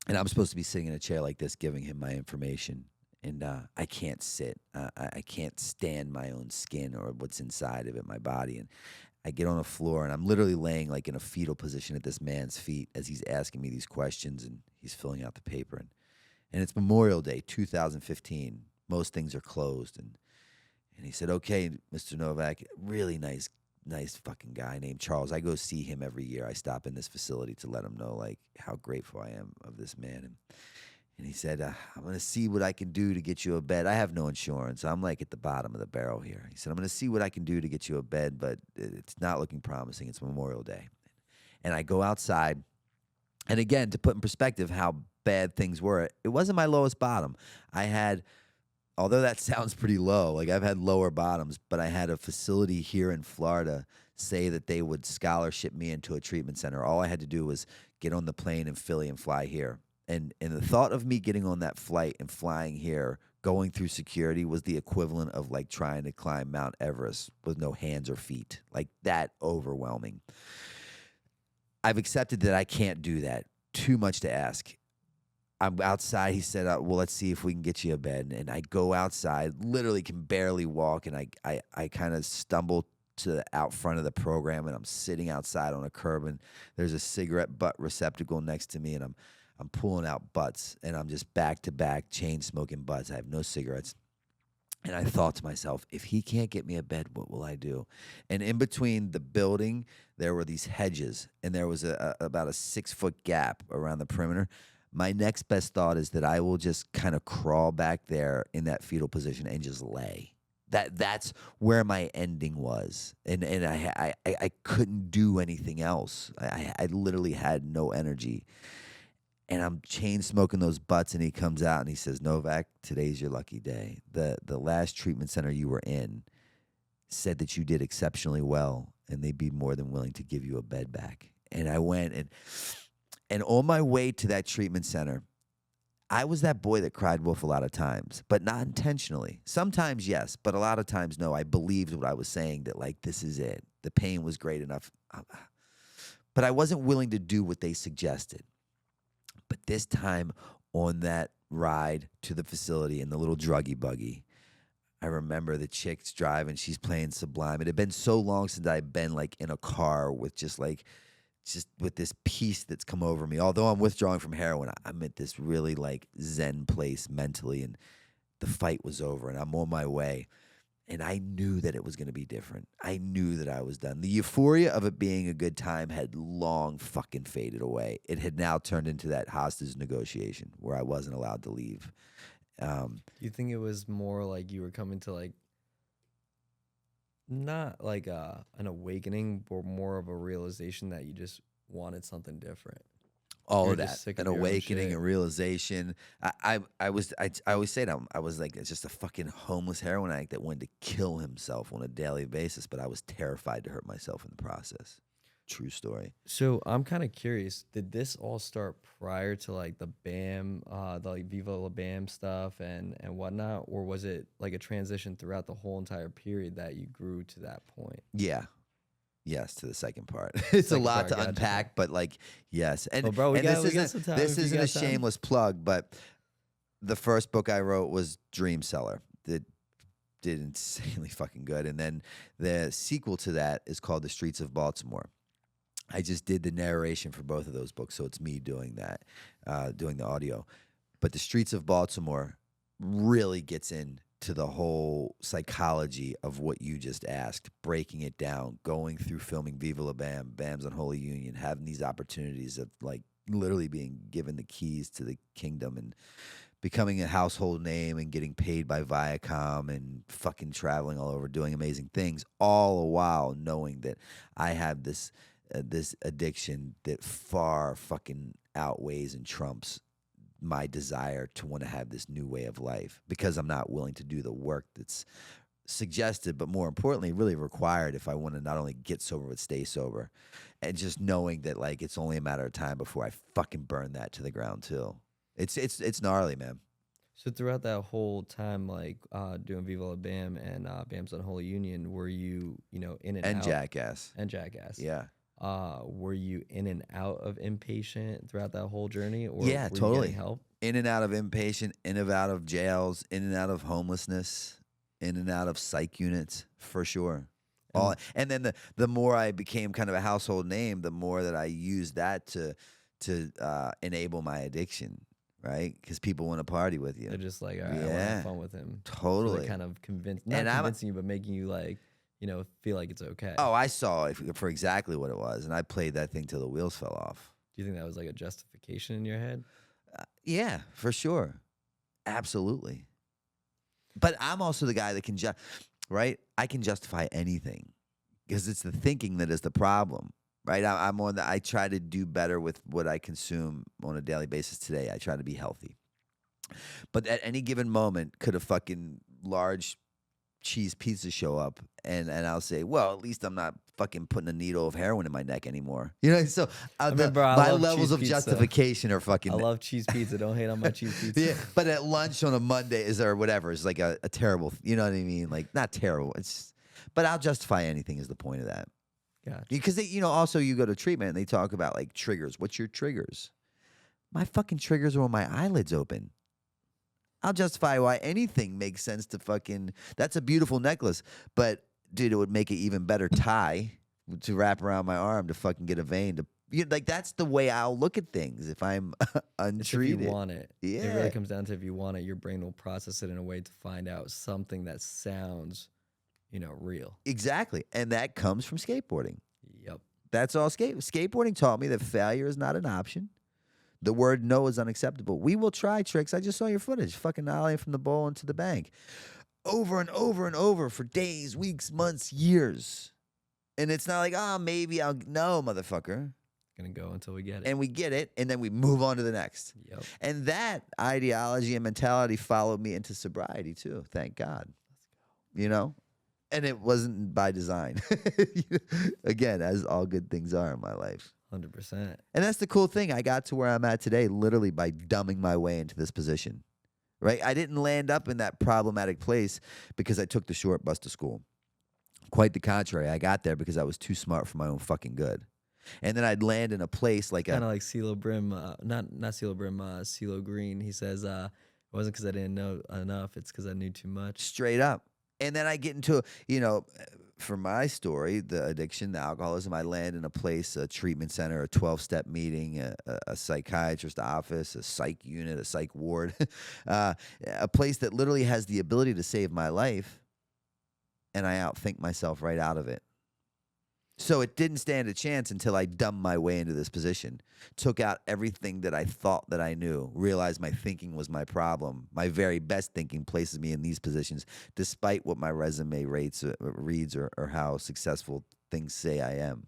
And I'm supposed to be sitting in a chair like this, giving him my information. And I can't sit. I can't stand my own skin or what's inside of it, my body. And I get on the floor, and I'm literally laying like in a fetal position at this man's feet as he's asking me these questions, and he's filling out the paper. And it's Memorial Day, 2015. Most things are closed. And he said, "Okay, Mr. Novak," really nice fucking guy named Charles. I go see him every year. I stop in this facility to let him know like how grateful I am of this man. And he said, "I'm going to see what I can do to get you a bed. I have no insurance. I'm like at the bottom of the barrel here." He said, "I'm going to see what I can do to get you a bed, but it's not looking promising. It's Memorial Day." And I go outside. And again, to put in perspective how bad things were, it wasn't my lowest bottom. I had, although that sounds pretty low, like I've had lower bottoms, but I had a facility here in Florida say that they would scholarship me into a treatment center. All I had to do was get on the plane in Philly and fly here. And the thought of me getting on that flight and flying here, going through security, was the equivalent of like trying to climb Mount Everest with no hands or feet. Like that overwhelming. I've accepted that I can't do that. Too much to ask. I'm outside. He said, "Well, let's see if we can get you a bed." And I go outside, literally can barely walk. And I kind of stumble to the out front of the program, and I'm sitting outside on a curb, and there's a cigarette butt receptacle next to me, and I'm pulling out butts, and I'm just back to back chain smoking butts. I have no cigarettes. And I thought to myself, if he can't get me a bed, what will I do? And in between the building, there were these hedges, and there was about a 6-foot gap around the perimeter. My next best thought is that I will just kind of crawl back there in that fetal position and just lay. That's where my ending was. And I couldn't do anything else. I literally had no energy. And I'm chain smoking those butts, and he comes out and he says, "Novak, today's your lucky day. The last treatment center you were in said that you did exceptionally well, and they'd be more than willing to give you a bed back." And I went, and on my way to that treatment center, I was that boy that cried wolf a lot of times, but not intentionally. Sometimes yes, but a lot of times no. I believed what I was saying, that like, this is it. The pain was great enough. But I wasn't willing to do what they suggested. But this time on that ride to the facility in the little druggy buggy, I remember the chick's driving. She's playing Sublime. It had been so long since I'd been like in a car with just with this peace that's come over me. Although I'm withdrawing from heroin, I'm at this really like zen place mentally, and the fight was over, and I'm on my way. And I knew that it was going to be different. I knew that I was done. The euphoria of it being a good time had long fucking faded away. It had now turned into that hostage negotiation where I wasn't allowed to leave. Do you think it was more like you were coming to like, not like an awakening, but more of a realization that you just wanted something different? All You're of just that, sick an of your own awakening, shit. a realization. I always say that I was like, it's just a fucking homeless heroin addict that wanted to kill himself on a daily basis, but I was terrified to hurt myself in the process. True story. So I'm kind of curious, did this all start prior to like the BAM, the like Viva La BAM stuff and whatnot, or was it like a transition throughout the whole entire period that you grew to that point? Yeah. Yes, to the second part. It's a Second lot part, to gotcha. unpack, but like, yes. And, Well, bro, we and got this some time this if you isn't a got time. shameless plug, but the first book I wrote was Dream Seller. did insanely fucking good. And then the sequel to that is called The Streets of Baltimore. I just did the narration for both of those books, so it's me doing that, doing the audio. But The Streets of Baltimore really gets into the whole psychology of what you just asked, breaking it down, going through filming Viva La Bam, Bam's Unholy Union, having these opportunities of like literally being given the keys to the kingdom and becoming a household name and getting paid by Viacom and fucking traveling all over, doing amazing things, all the while knowing that I have this addiction that far fucking outweighs and trumps my desire to want to have this new way of life, because I'm not willing to do the work that's suggested, but more importantly, really required if I want to not only get sober but stay sober. And just knowing that like it's only a matter of time before I fucking burn that to the ground too. It's gnarly, man. So throughout that whole time, like doing Viva La Bam and Bam's Unholy Union, were you, in and out? Jackass. And Jackass. Yeah. Were you in and out of inpatient throughout that whole journey? Or yeah, were totally. You getting help? In and out of inpatient, in and out of jails, in and out of homelessness, in and out of psych units, for sure. And then the more I became kind of a household name, the more that I used that to enable my addiction. Right, because people want to party with you. They're just like, all right, I want to have fun with him. Totally. So they're kind of convincing you, but making you like, feel like it's okay. Oh, I saw it for exactly what it was, and I played that thing till the wheels fell off. Do you think that was like a justification in your head? Yeah, for sure, absolutely. But I'm also the guy that can right? I can justify anything because it's the thinking that is the problem. Right, I try to do better with what I consume on a daily basis today. I try to be healthy, but at any given moment, could a fucking large cheese pizza show up, and I'll say, well, at least I'm not fucking putting a needle of heroin in my neck anymore. So my levels of justification are fucking. I love cheese pizza. Don't hate on my cheese pizza. Yeah, but at lunch on a Monday or whatever is like a terrible. You know what I mean? Like not terrible. But I'll justify anything. Is the point of that. Gotcha. Because also you go to treatment and they talk about like triggers. What's your triggers? My fucking triggers are when my eyelids open. I'll justify why anything makes sense to fucking. That's a beautiful necklace, but dude, it would make an even better tie to wrap around my arm to fucking get a vein to. Like that's the way I'll look at things if I'm untreated. If you want it, yeah. It really comes down to if you want it, your brain will process it in a way to find out something that sounds. Real. Exactly. And that comes from skateboarding. Yep. That's all skateboarding taught me that failure is not an option. The word no is unacceptable. We will try tricks. I just saw your footage. Fucking ollie from the bowl into the bank. Over and over and over for days, weeks, months, years. And it's not like, maybe I'll. No, motherfucker. Gonna go until we get it. And we get it, and then we move on to the next. Yep. And that ideology and mentality followed me into sobriety too. Thank God. Let's go. And it wasn't by design. Again, as all good things are in my life. 100%. And that's the cool thing. I got to where I'm at today literally by dumbing my way into this position. Right? I didn't land up in that problematic place because I took the short bus to school. Quite the contrary. I got there because I was too smart for my own fucking good. And then I'd land in a place like kind of like CeeLo Brim, not CeeLo Brim, CeeLo Green. He says, it wasn't because I didn't know enough. It's because I knew too much. Straight up. And then I get into, for my story, the addiction, the alcoholism, I land in a place, a treatment center, a 12-step meeting, a psychiatrist office, a psych unit, a psych ward, a place that literally has the ability to save my life, and I outthink myself right out of it. So it didn't stand a chance until I dumbed my way into this position, took out everything that I thought that I knew, realized my thinking was my problem. My very best thinking places me in these positions, despite what my resume reads or how successful things say I am.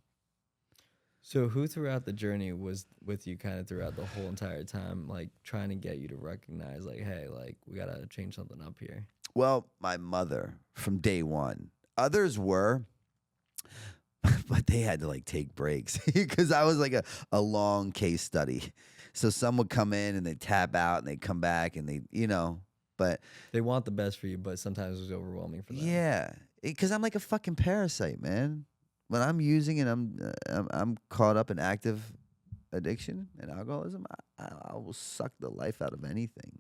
So who throughout the journey was with you kind of throughout the whole entire time, like trying to get you to recognize like, hey, like we got to change something up here? Well, my mother from day one. Others were... but they had to like take breaks because I was like a long case study. So some would come in and they'd tap out and they'd come back and but they want the best for you, but sometimes it was overwhelming for them. Yeah, because I'm like a fucking parasite, man. When I'm using it, I'm caught up in active addiction and alcoholism. I will suck the life out of anything,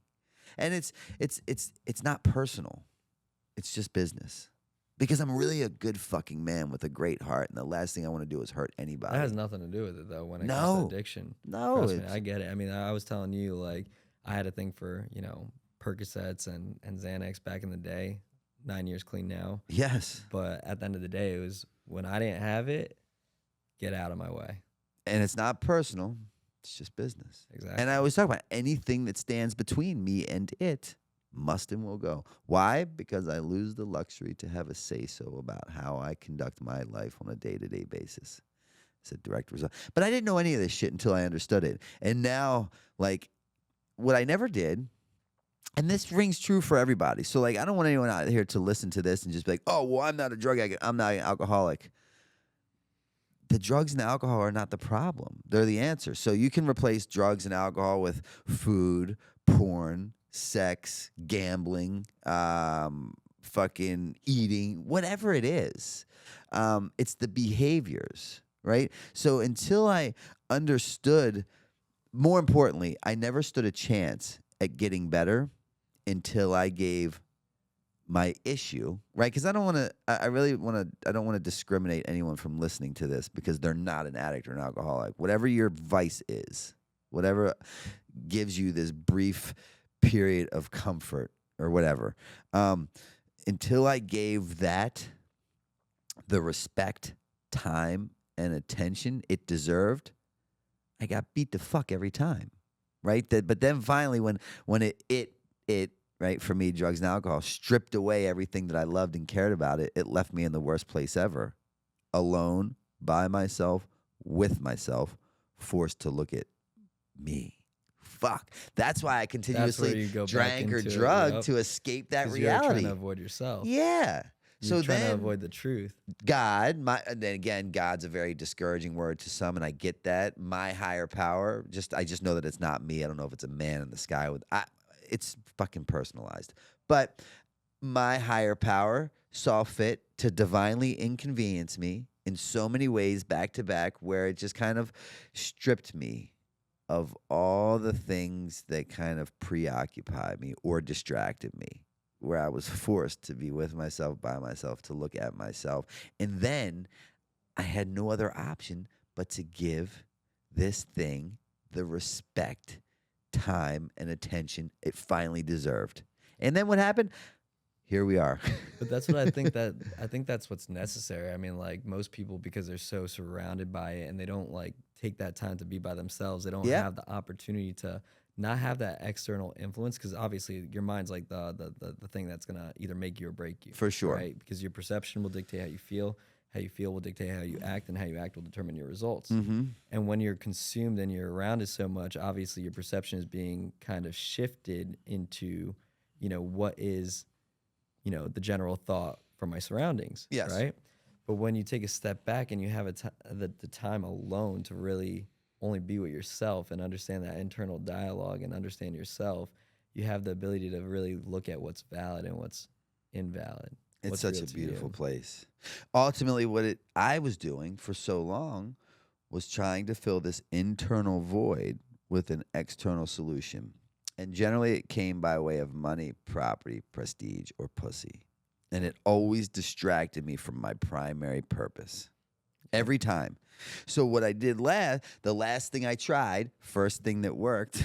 and it's not personal. It's just business. Because I'm really a good fucking man with a great heart, and the last thing I want to do is hurt anybody. That has nothing to do with it though. When it comes No. to addiction, No, trust me, I get it. I mean, I was telling you, like, I had a thing for Percocets and Xanax back in the day. 9 years clean now. Yes. But at the end of the day, it was when I didn't have it, get out of my way. And it's not personal. It's just business. Exactly. And I always talk about anything that stands between me and it must and will go. Why? Because I lose the luxury to have a say-so about how I conduct my life on a day-to-day basis. It's a direct result. But I didn't know any of this shit until I understood it. And now, like, what I never did, and this rings true for everybody. So, like, I don't want anyone out here to listen to this and just be like, oh, well, I'm not a drug addict. I'm not an alcoholic. The drugs and alcohol are not the problem. They're the answer. So you can replace drugs and alcohol with food, porn, sex, gambling, fucking eating, whatever it is. It's the behaviors, right? So until I understood, more importantly, I never stood a chance at getting better until I gave my issue, right? Because I don't want to, I don't want to discriminate anyone from listening to this because they're not an addict or an alcoholic. Whatever your vice is, whatever gives you this brief period of comfort or whatever, until I gave that the respect, time, and attention it deserved, I got beat the fuck every time, right? But then finally, when it right, for me, drugs and alcohol stripped away everything that I loved and cared about, it left me in the worst place ever, alone, by myself, with myself, forced to look at me. Fuck. That's why I continuously drank or drugged to escape that reality. You're trying to avoid yourself. Yeah. You're trying to avoid the truth. God, and then again, God's a very discouraging word to some, and I get that. My higher power, I just know that it's not me. I don't know if it's a man in the sky it's fucking personalized. But my higher power saw fit to divinely inconvenience me in so many ways back to back, where it just kind of stripped me of all the things that kind of preoccupied me or distracted me, where I was forced to be with myself, by myself, to look at myself. And then I had no other option but to give this thing the respect, time, and attention it finally deserved. And then what happened? Here we are. But that's what I think that's what's necessary. I mean, like, most people, because they're so surrounded by it and they don't like take that time to be by themselves, they don't have the opportunity to not have that external influence, because obviously your mind's like the thing that's gonna either make you or break you. For sure. Right? Because your perception will dictate how you feel will dictate how you act, and how you act will determine your results. Mm-hmm. And when you're consumed and you're around it so much, obviously your perception is being kind of shifted into, what is, the general thought from my surroundings. Yes. Right? But when you take a step back and you have the time alone to really only be with yourself and understand that internal dialogue and understand yourself, you have the ability to really look at what's valid and what's invalid. It's such a beautiful place. Ultimately, what I was doing for so long was trying to fill this internal void with an external solution. And generally, it came by way of money, property, prestige, or pussy. And it always distracted me from my primary purpose. Every time. So what I did the last thing I tried, first thing that worked,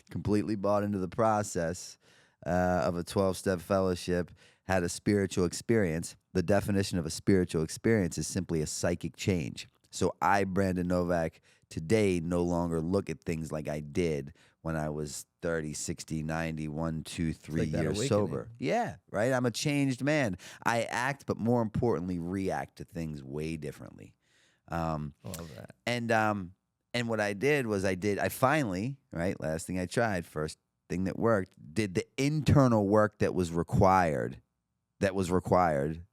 completely bought into the process of a 12-step fellowship, had a spiritual experience. The definition of a spiritual experience is simply a psychic change. So I, Brandon Novak, today no longer look at things like I did when I was 30, 60, 90, 1, 2, 3 years sober. Yeah, right? I'm a changed man. I act, but more importantly, react to things way differently. Love that. And what I did was I finally, right, last thing I tried, first thing that worked, did the internal work that was required,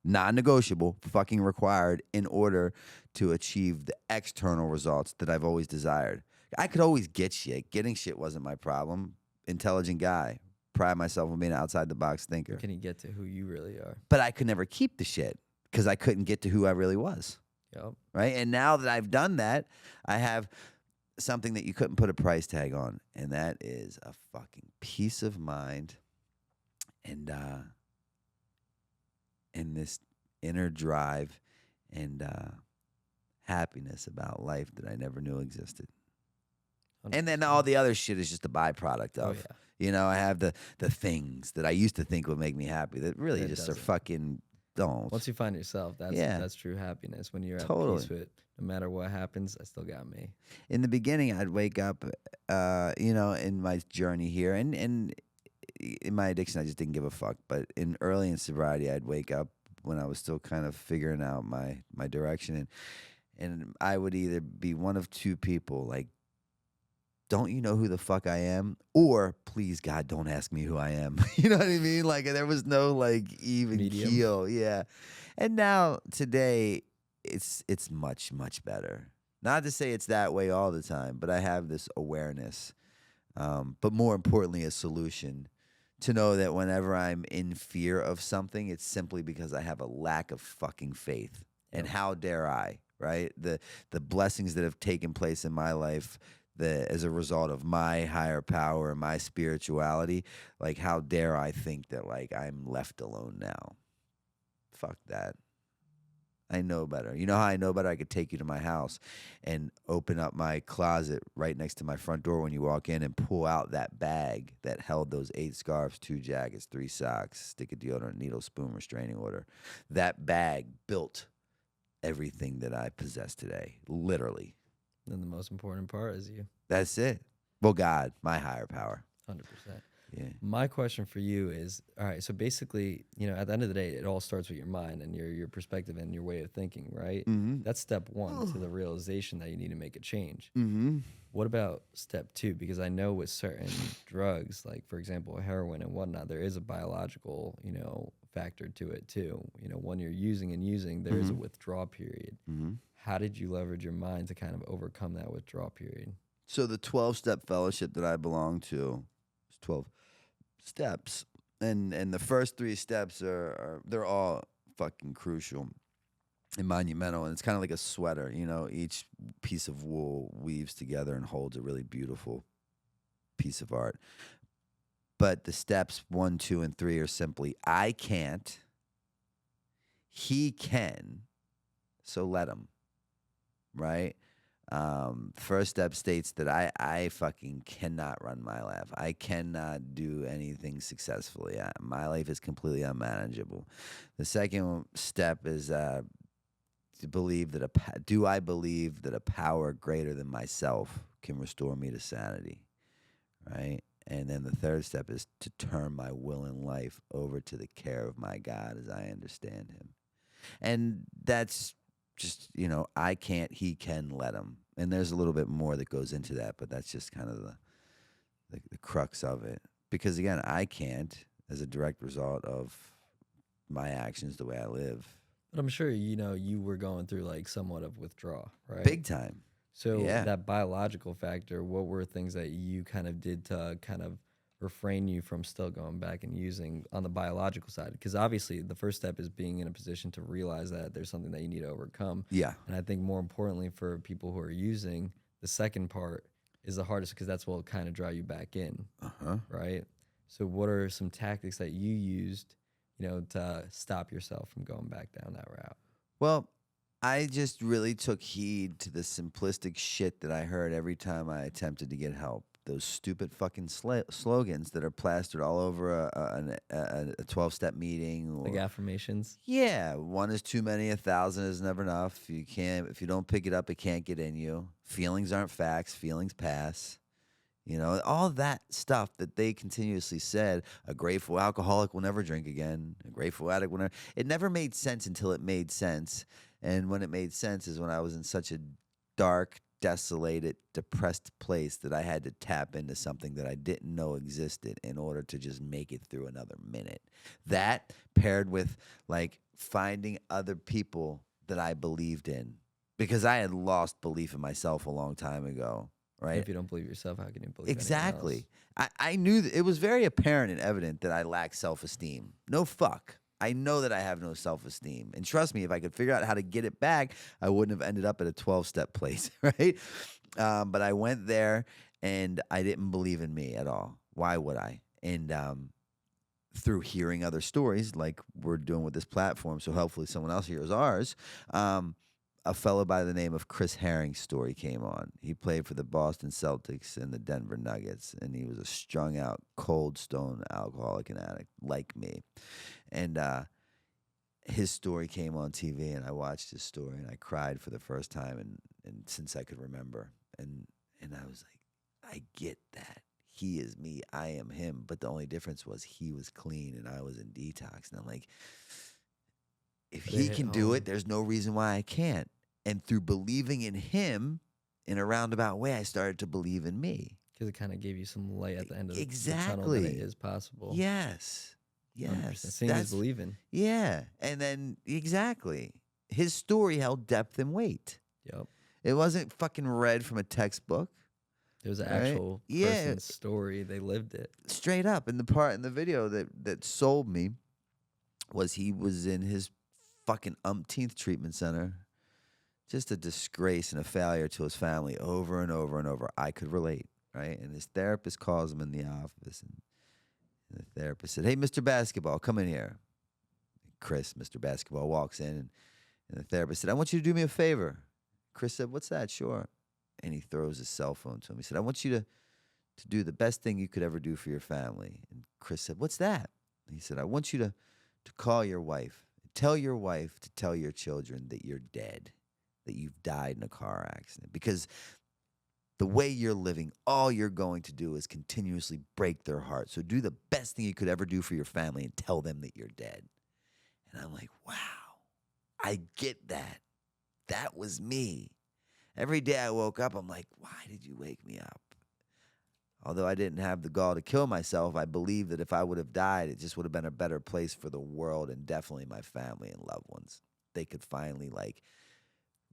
non-negotiable, fucking required, in order to achieve the external results that I've always desired. I could always get shit. Getting shit wasn't my problem. Intelligent guy. Pride myself on being an outside-the-box thinker. Can you get to who you really are? But I could never keep the shit because I couldn't get to who I really was. Yep. Right? And now that I've done that, I have something that you couldn't put a price tag on, and that is a fucking peace of mind and and this inner drive and happiness about life that I never knew existed. And then all the other shit is just a byproduct of. Oh, yeah. You know, I have the things that I used to think would make me happy that really It just doesn't. are fucking don't. Once you find yourself, that's true happiness. When you're at Totally. peace with no matter what happens, I still got me. In the beginning, I'd wake up, you know, in my journey here, and in my addiction, I just didn't give a fuck. But early in sobriety, I'd wake up when I was still kind of figuring out my direction, and I would either be one of two people, like, don't you know who the fuck I am? Or, please, God, don't ask me who I am. You know what I mean? Like, there was no, like, even Medium. keel. Yeah. And now, today, it's much, much better. Not to say it's that way all the time, but I have this awareness. But more importantly, a solution to know that whenever I'm in fear of something, it's simply because I have a lack of fucking faith. And how dare I, right? The blessings that have taken place in my life as a result of my higher power and my spirituality, like, how dare I think that, like, I'm left alone now? Fuck that. I know better. You know how I know better? I could take you to my house and open up my closet right next to my front door when you walk in and pull out that bag that held those 8 scarves, 2 jackets, 3 socks, stick of deodorant, needle, spoon, restraining order. That bag built everything that I possess today, literally. And the most important part is you. That's it. Well, God, my higher power. 100%. Yeah. My question for you is, all right, so basically, you know, at the end of the day, it all starts with your mind and your perspective and your way of thinking, right? Mm-hmm. That's step one to the realization that you need to make a change. Mm-hmm. What about step 2? Because I know with certain drugs, like, for example, heroin and whatnot, there is a biological, you know, factor to it too. You know, when you're using, there is a withdrawal period. Mm-hmm. How did you leverage your mind to kind of overcome that withdrawal period? So the 12-step fellowship that I belong to is 12 steps. And the first 3 steps they're all fucking crucial and monumental. And it's kind of like a sweater, you know, each piece of wool weaves together and holds a really beautiful piece of art. But the steps 1, 2, and 3 are simply, I can't, he can, so let him. Right? First step states that I fucking cannot run my life. I cannot do anything successfully. My life is completely unmanageable. The second step is to believe that do I believe that a power greater than myself can restore me to sanity, right? And then the third step is to turn my will and life over to the care of my God as I understand him. And that's just, you know, I can't, he can, let him. And there's a little bit more that goes into that, but that's just kind of the crux of it. Because again, I can't, as a direct result of my actions, the way I live. But I'm sure, you know, you were going through like somewhat of withdrawal, right? Big time. So Yeah. that biological factor, what were things that you kind of did to kind of refrain you from still going back and using on the biological side? Because obviously the first step is being in a position to realize that there's something that you need to overcome. Yeah. And I think more importantly for people who are using, the second part is the hardest because that's what will kind of draw you back in, right? So what are some tactics that you used, you know, to stop yourself from going back down that route? Well, I just really took heed to the simplistic shit that I heard every time I attempted to get help. Those stupid fucking slogans that are plastered all over a 12-step meeting. Or, Like affirmations? yeah, 1 is too many, 1,000 is never enough. If you don't pick it up, it can't get in you. Feelings aren't facts. Feelings pass. You know, all that stuff that they continuously said. A grateful alcoholic will never drink again. A grateful addict will never. It never made sense until it made sense. And when it made sense is when I was in such a dark, desolated, depressed place that I had to tap into something that I didn't know existed in order to just make it through another minute. That paired with like finding other people that I believed in, because I had lost belief in myself a long time ago. Right? If you don't believe yourself, how can you believe Exactly. anyone else? I knew that it was very apparent and evident that I lacked self-esteem. No fuck. I know that I have no self-esteem. And trust me, if I could figure out how to get it back, I wouldn't have ended up at a 12-step place, right? But I went there and I didn't believe in me at all. Why would I? And through hearing other stories, like we're doing with this platform, so hopefully someone else hears ours. A fellow by the name of Chris Herring's story came on. He played for the Boston Celtics and the Denver Nuggets, and he was a strung out, cold stone alcoholic and addict like me. And his story came on TV, and I watched his story, and I cried for the first time and since I could remember. And I was like, I get that. He is me, I am him. But the only difference was he was clean and I was in detox. And I'm like, if he can do it, there's no reason why I can't. And through believing in him in a roundabout way, I started to believe in me. Because it kind of gave you some light at the end of the tunnel that it is possible. Yes. Yes. Seeing is believing. Yeah. And then, exactly. His story held depth and weight. Yep. It wasn't fucking read from a textbook. It was an actual person's story. They lived it. Straight up. And the part in the video that sold me was he was in his fucking umpteenth treatment center. Just a disgrace and a failure to his family over and over and over. I could relate, right? And his therapist calls him in the office, and the therapist said, "Hey, Mr. Basketball, come in here." Chris, Mr. Basketball, walks in, and the therapist said, "I want you to do me a favor." Chris said, "What's that?" "Sure." And he throws his cell phone to him. He said, "I want you to do the best thing you could ever do for your family." And Chris said, "What's that?" And he said, "I want you to call your wife. Tell your wife to tell your children that you're dead, that you've died in a car accident. Because the way you're living, all you're going to do is continuously break their heart. So do the best thing you could ever do for your family and tell them that you're dead." And I'm like, wow, I get that. That was me. Every day I woke up, I'm like, why did you wake me up? Although I didn't have the gall to kill myself, I believe that if I would have died, it just would have been a better place for the world and definitely my family and loved ones. They could finally, like,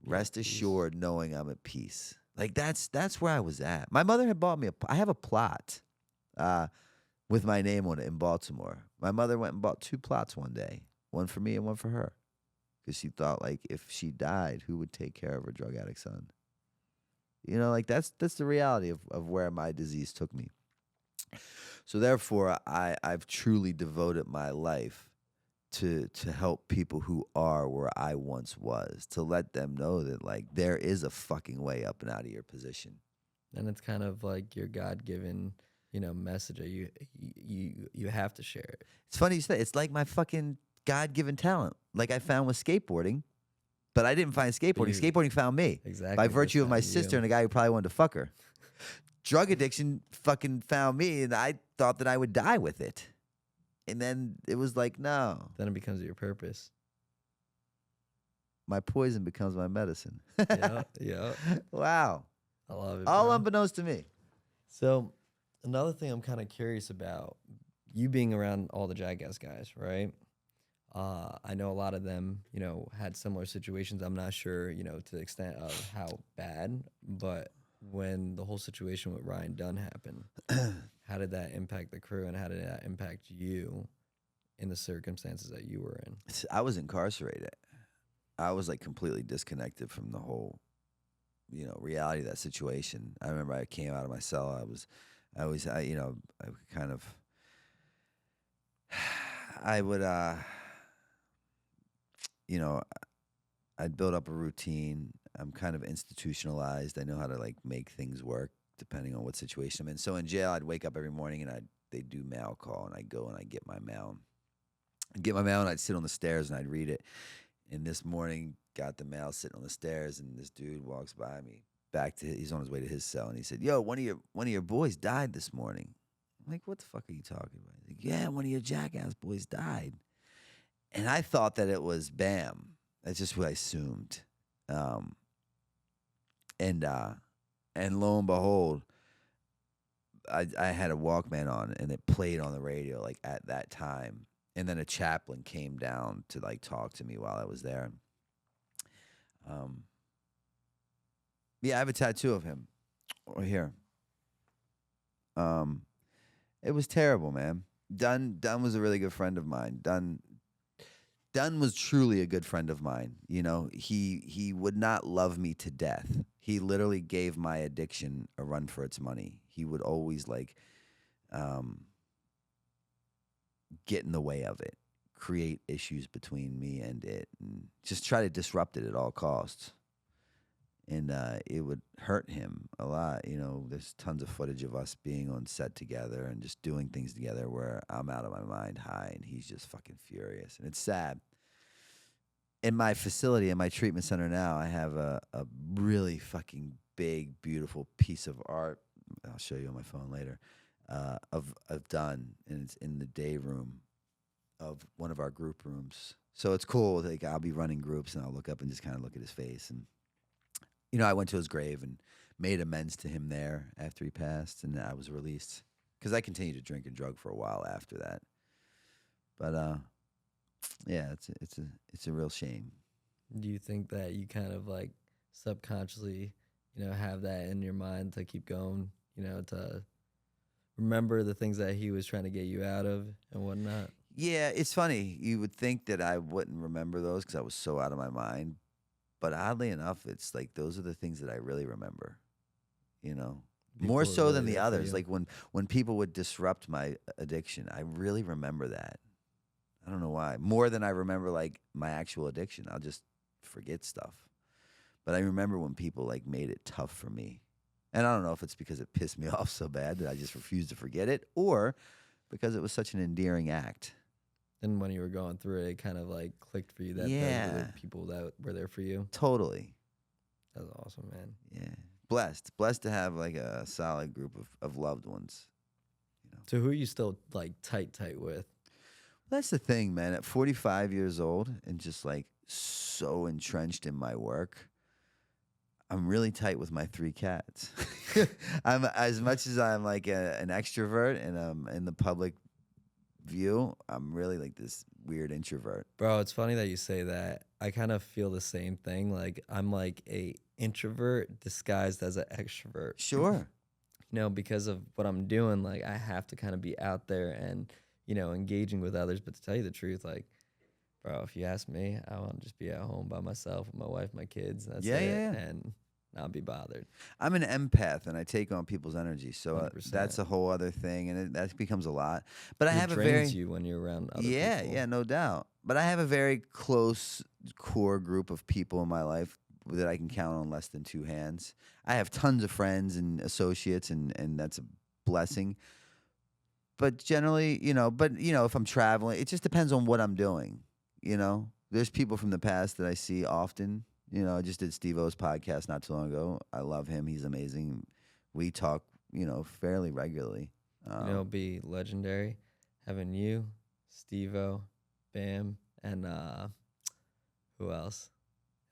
rest assured knowing I'm at peace. Like, that's where I was at. My mother had bought me I have a plot with my name on it in Baltimore. My mother went and bought 2 plots one day, one for me and one for her. Because she thought, like, if she died, who would take care of her drug addict son? You know, like, that's the reality of where my disease took me. So therefore, I've truly devoted my life to help people who are where I once was, to let them know that, like, there is a fucking way up and out of your position. And it's kind of like your God-given, message that you have to share it. It's funny you say it's like my fucking God-given talent, like I found with skateboarding, but I didn't find skateboarding. Skateboarding found me. Exactly. By virtue of my sister and a guy who probably wanted to fuck her. Drug addiction fucking found me, and I thought that I would die with it. And then it was like, no. Then it becomes your purpose. My poison becomes my medicine. Yeah. Wow. I love it. All bro. unbeknownst to me. So another thing I'm kind of curious about, you being around all the Jackass guys, right? I know a lot of them, had similar situations. I'm not sure, to the extent of how bad, but when the whole situation with Ryan Dunn happened, how did that impact the crew and how did that impact you in the circumstances that you were in? I was incarcerated. I was like completely disconnected from the whole, reality of that situation. I remember I came out of my cell. I would, I'd build up a routine. I'm kind of institutionalized. I know how to like make things work depending on what situation I'm in. So in jail, I'd wake up every morning and they'd do mail call, and I'd go and I'd get my mail. And I'd sit on the stairs and I'd read it. And this morning, got the mail sitting on the stairs, and this dude walks by me. He's on his way to his cell, and he said, "Yo, one of your boys died this morning." I'm like, "What the fuck are you talking about?" He's like, "Yeah, one of your Jackass boys died." And I thought that it was Bam. That's just what I assumed. And lo and behold, I had a Walkman on, and it played on the radio like at that time. And then a chaplain came down to like talk to me while I was there. Yeah, I have a tattoo of him right here. It was terrible, man. Dunn was a really good friend of mine. Dunn was truly a good friend of mine. He would not love me to death. He literally gave my addiction a run for its money. He would always like, get in the way of it, create issues between me and it, and just try to disrupt it at all costs. And it would hurt him a lot. You know, there's tons of footage of us being on set together and just doing things together where I'm out of my mind high and he's just fucking furious. And it's sad. In my facility, in my treatment center now, I have a really fucking big, beautiful piece of art. I'll show you on my phone later. Of done, and it's in the day room of one of our group rooms. So it's cool. Like I'll be running groups, and I'll look up and just kind of look at his face. And you know, I went to his grave and made amends to him there after he passed, and I was released because I continued to drink and drug for a while after that. But yeah, it's a real shame. Do you think that you kind of like subconsciously, have that in your mind to keep going, to remember the things that he was trying to get you out of and whatnot? Yeah, it's funny. You would think that I wouldn't remember those because I was so out of my mind. But oddly enough, it's like those are the things that I really remember, more People are so really than the there for others. you. Like when people would disrupt my addiction, I really remember that. I don't know why. More than I remember like my actual addiction. I'll just forget stuff. But I remember when people like made it tough for me. And I don't know if it's because it pissed me off so bad that I just refused to forget it or because it was such an endearing act. And when you were going through it, it kind of like clicked for you that those were the people that were there for you. Totally. That's awesome, man. Yeah. Blessed to have like a solid group of loved ones. So who are you still like tight with? That's the thing, man. At 45 years old and just like so entrenched in my work, I'm really tight with my 3 cats. I'm as much as I'm like an extrovert and in the public view, I'm really like this weird introvert. Bro, it's funny that you say that. I kind of feel the same thing. Like I'm like a introvert disguised as an extrovert. Sure. Because of what I'm doing, like I have to kind of be out there and, engaging with others. But to tell you the truth, like, bro, if you ask me, I want to just be at home by myself with my wife, my kids. That's it. Yeah. And not be bothered. I'm an empath and I take on people's energy. So 100%. that's a whole other thing. And that becomes a lot. But I have a drains very. you when you're around other people. Yeah, no doubt. But I have a very close core group of people in my life that I can count on less than 2 hands. I have tons of friends and associates, and that's a blessing. But generally, if I'm traveling, it just depends on what I'm doing. There's people from the past that I see often. I just did Steve-O's podcast not too long ago. I love him. He's amazing. We talk, fairly regularly. It'd be legendary having you, Steve-O, Bam, and who else?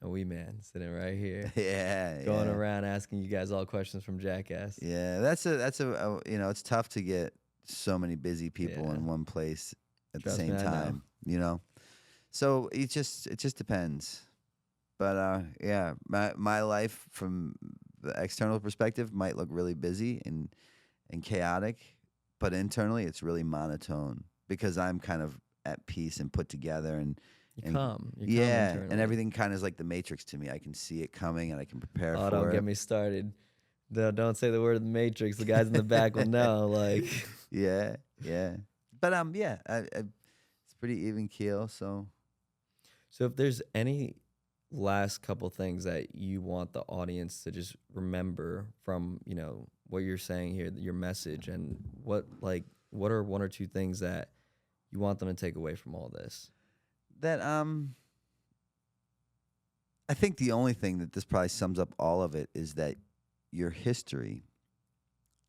A wee man sitting right here. Yeah. Going around asking you guys all questions from Jackass. Yeah, that's a it's tough to get so many busy people in one place at Trust the same me, I time, So it just depends. But yeah, my life from the external perspective might look really busy and chaotic, but internally it's really monotone because I'm kind of at peace and put together and You're calm and everything kind of is like the Matrix to me. I can see it coming and I can prepare for it. Oh, don't get me started. Don't say the word Matrix. The guys in the back will know. Like, yeah. But it's pretty even keel. So if there's any last couple things that you want the audience to just remember from what you're saying here, your message, and what are 1 or 2 things that you want them to take away from all this? That I think the only thing that this probably sums up all of it is that your history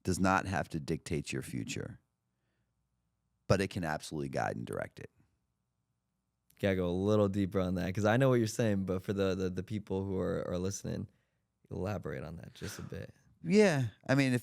does not have to dictate your future, but it can absolutely guide and direct it. Gotta go a little deeper on that because I know what you're saying, but for the people who are listening, elaborate on that just a bit. Yeah, I mean,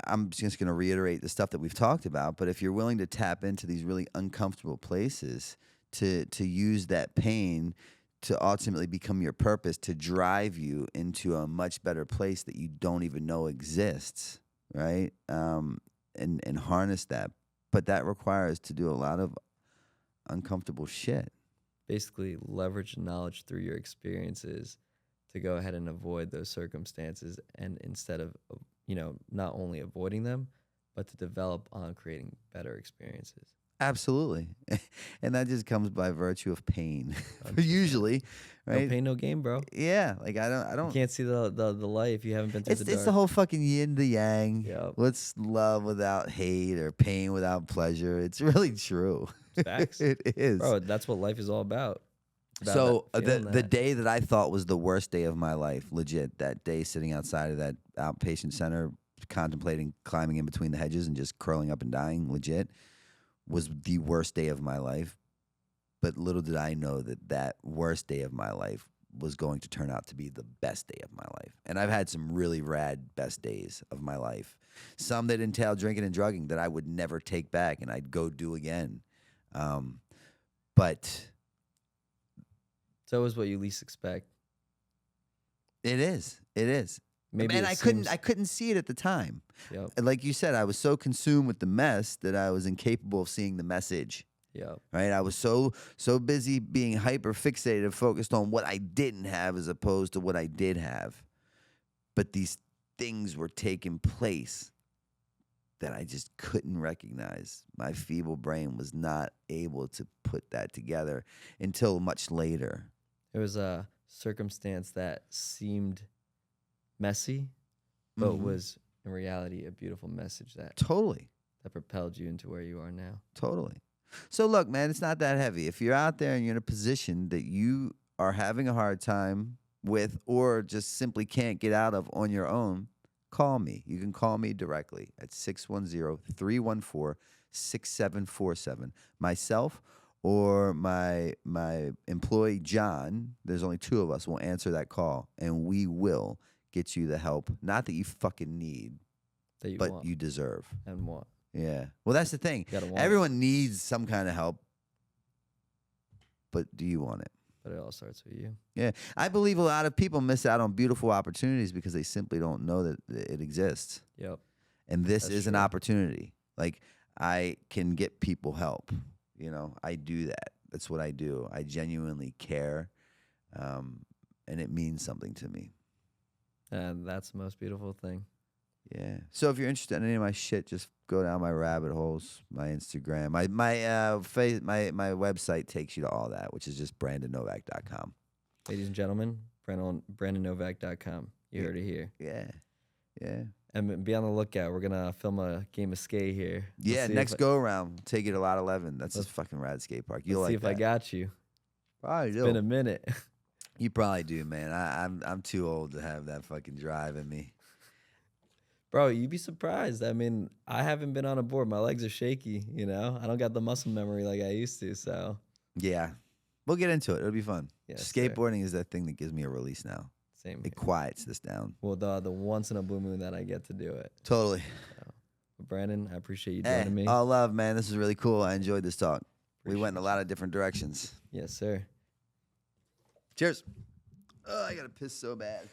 I'm just going to reiterate the stuff that we've talked about, but if you're willing to tap into these really uncomfortable places to use that pain to ultimately become your purpose, to drive you into a much better place that you don't even know exists, right? And harness that. But that requires to do a lot of uncomfortable shit. Basically, leverage knowledge through your experiences to go ahead and avoid those circumstances, and instead of not only avoiding them, but to develop on creating better experiences. Absolutely. And that just comes by virtue of pain. Usually, No right? pain, no gain, bro. Yeah. Like I You don't can't see the light if you haven't been through it's the it's the dark. whole fucking yin to yang. Yep. What's love without hate or pain without pleasure? It's really true. Facts. It is. Bro, that's what life is all about. It's about So that, the feeling the that. day that I thought was the worst day of my life, legit, that day sitting outside of that outpatient center, contemplating climbing in between the hedges and just curling up and dying, legit, was the worst day of my life. But little did I know that that worst day of my life was going to turn out to be the best day of my life. And I've had some really rad best days of my life. Some that entail drinking and drugging that I would never take back and I'd go do again. But It's always what you least expect. it is. It is. Maybe And it I seems- couldn't see it at the time. Yep. And like you said, I was so consumed with the mess that I was incapable of seeing the message. Yep. Right? I was so busy being hyper fixated and focused on what I didn't have as opposed to what I did have. But these things were taking place that I just couldn't recognize. My feeble brain was not able to put that together until much later. It was a circumstance that seemed messy, but Mhm. was in reality a beautiful message that Totally. propelled you into where you are now. Totally. So look, man, it's not that heavy. If you're out there and you're in a position that you are having a hard time with or just simply can't get out of on your own, call me. You can call me directly at 610-314-6747. Myself or my employee John, there's only two of us, will answer that call and we will get you the help, not that you fucking need, That you but want you deserve. and want. Yeah. Well, that's the thing. You gotta want it. Everyone needs some kind of help, but do you want it? But it all starts with you. Yeah. I believe a lot of people miss out on beautiful opportunities because they simply don't know that it exists. Yep. And this That's is an true. opportunity. Like, I can get people help. You know, I do that. That's what I do. I genuinely care, and it means something to me. And that's the most beautiful thing. Yeah. So if you're interested in any of my shit, just go down my rabbit holes, my Instagram, my website takes you to all that, which is just brandonnovak.com. Ladies and gentlemen, BrandonNovak.com. You heard it here. Yeah. Yeah. And be on the lookout. We're gonna film a game of skate here. Let's Yeah. see Next if go around, take you to Lot 11. That's a Let's- fucking rad skate park. Let's You'll see like if I that. got you. Probably It's do. been a minute. You probably do, man. I'm too old to have that fucking drive in me. Bro, you'd be surprised. I mean, I haven't been on a board. My legs are shaky, you know? I don't got the muscle memory like I used to, so. Yeah. We'll get into it. It'll be fun. Yes, sir. Skateboarding is that thing that gives me a release now. Same It here. quiets this down. Well, the once in a blue moon that I get to do it. Totally. But Brandon, I appreciate you Hey, joining me. all love, man. This is really cool. I enjoyed this talk. We went in a Appreciate lot of different directions. Yes, sir. Cheers. Oh, I got to piss so bad.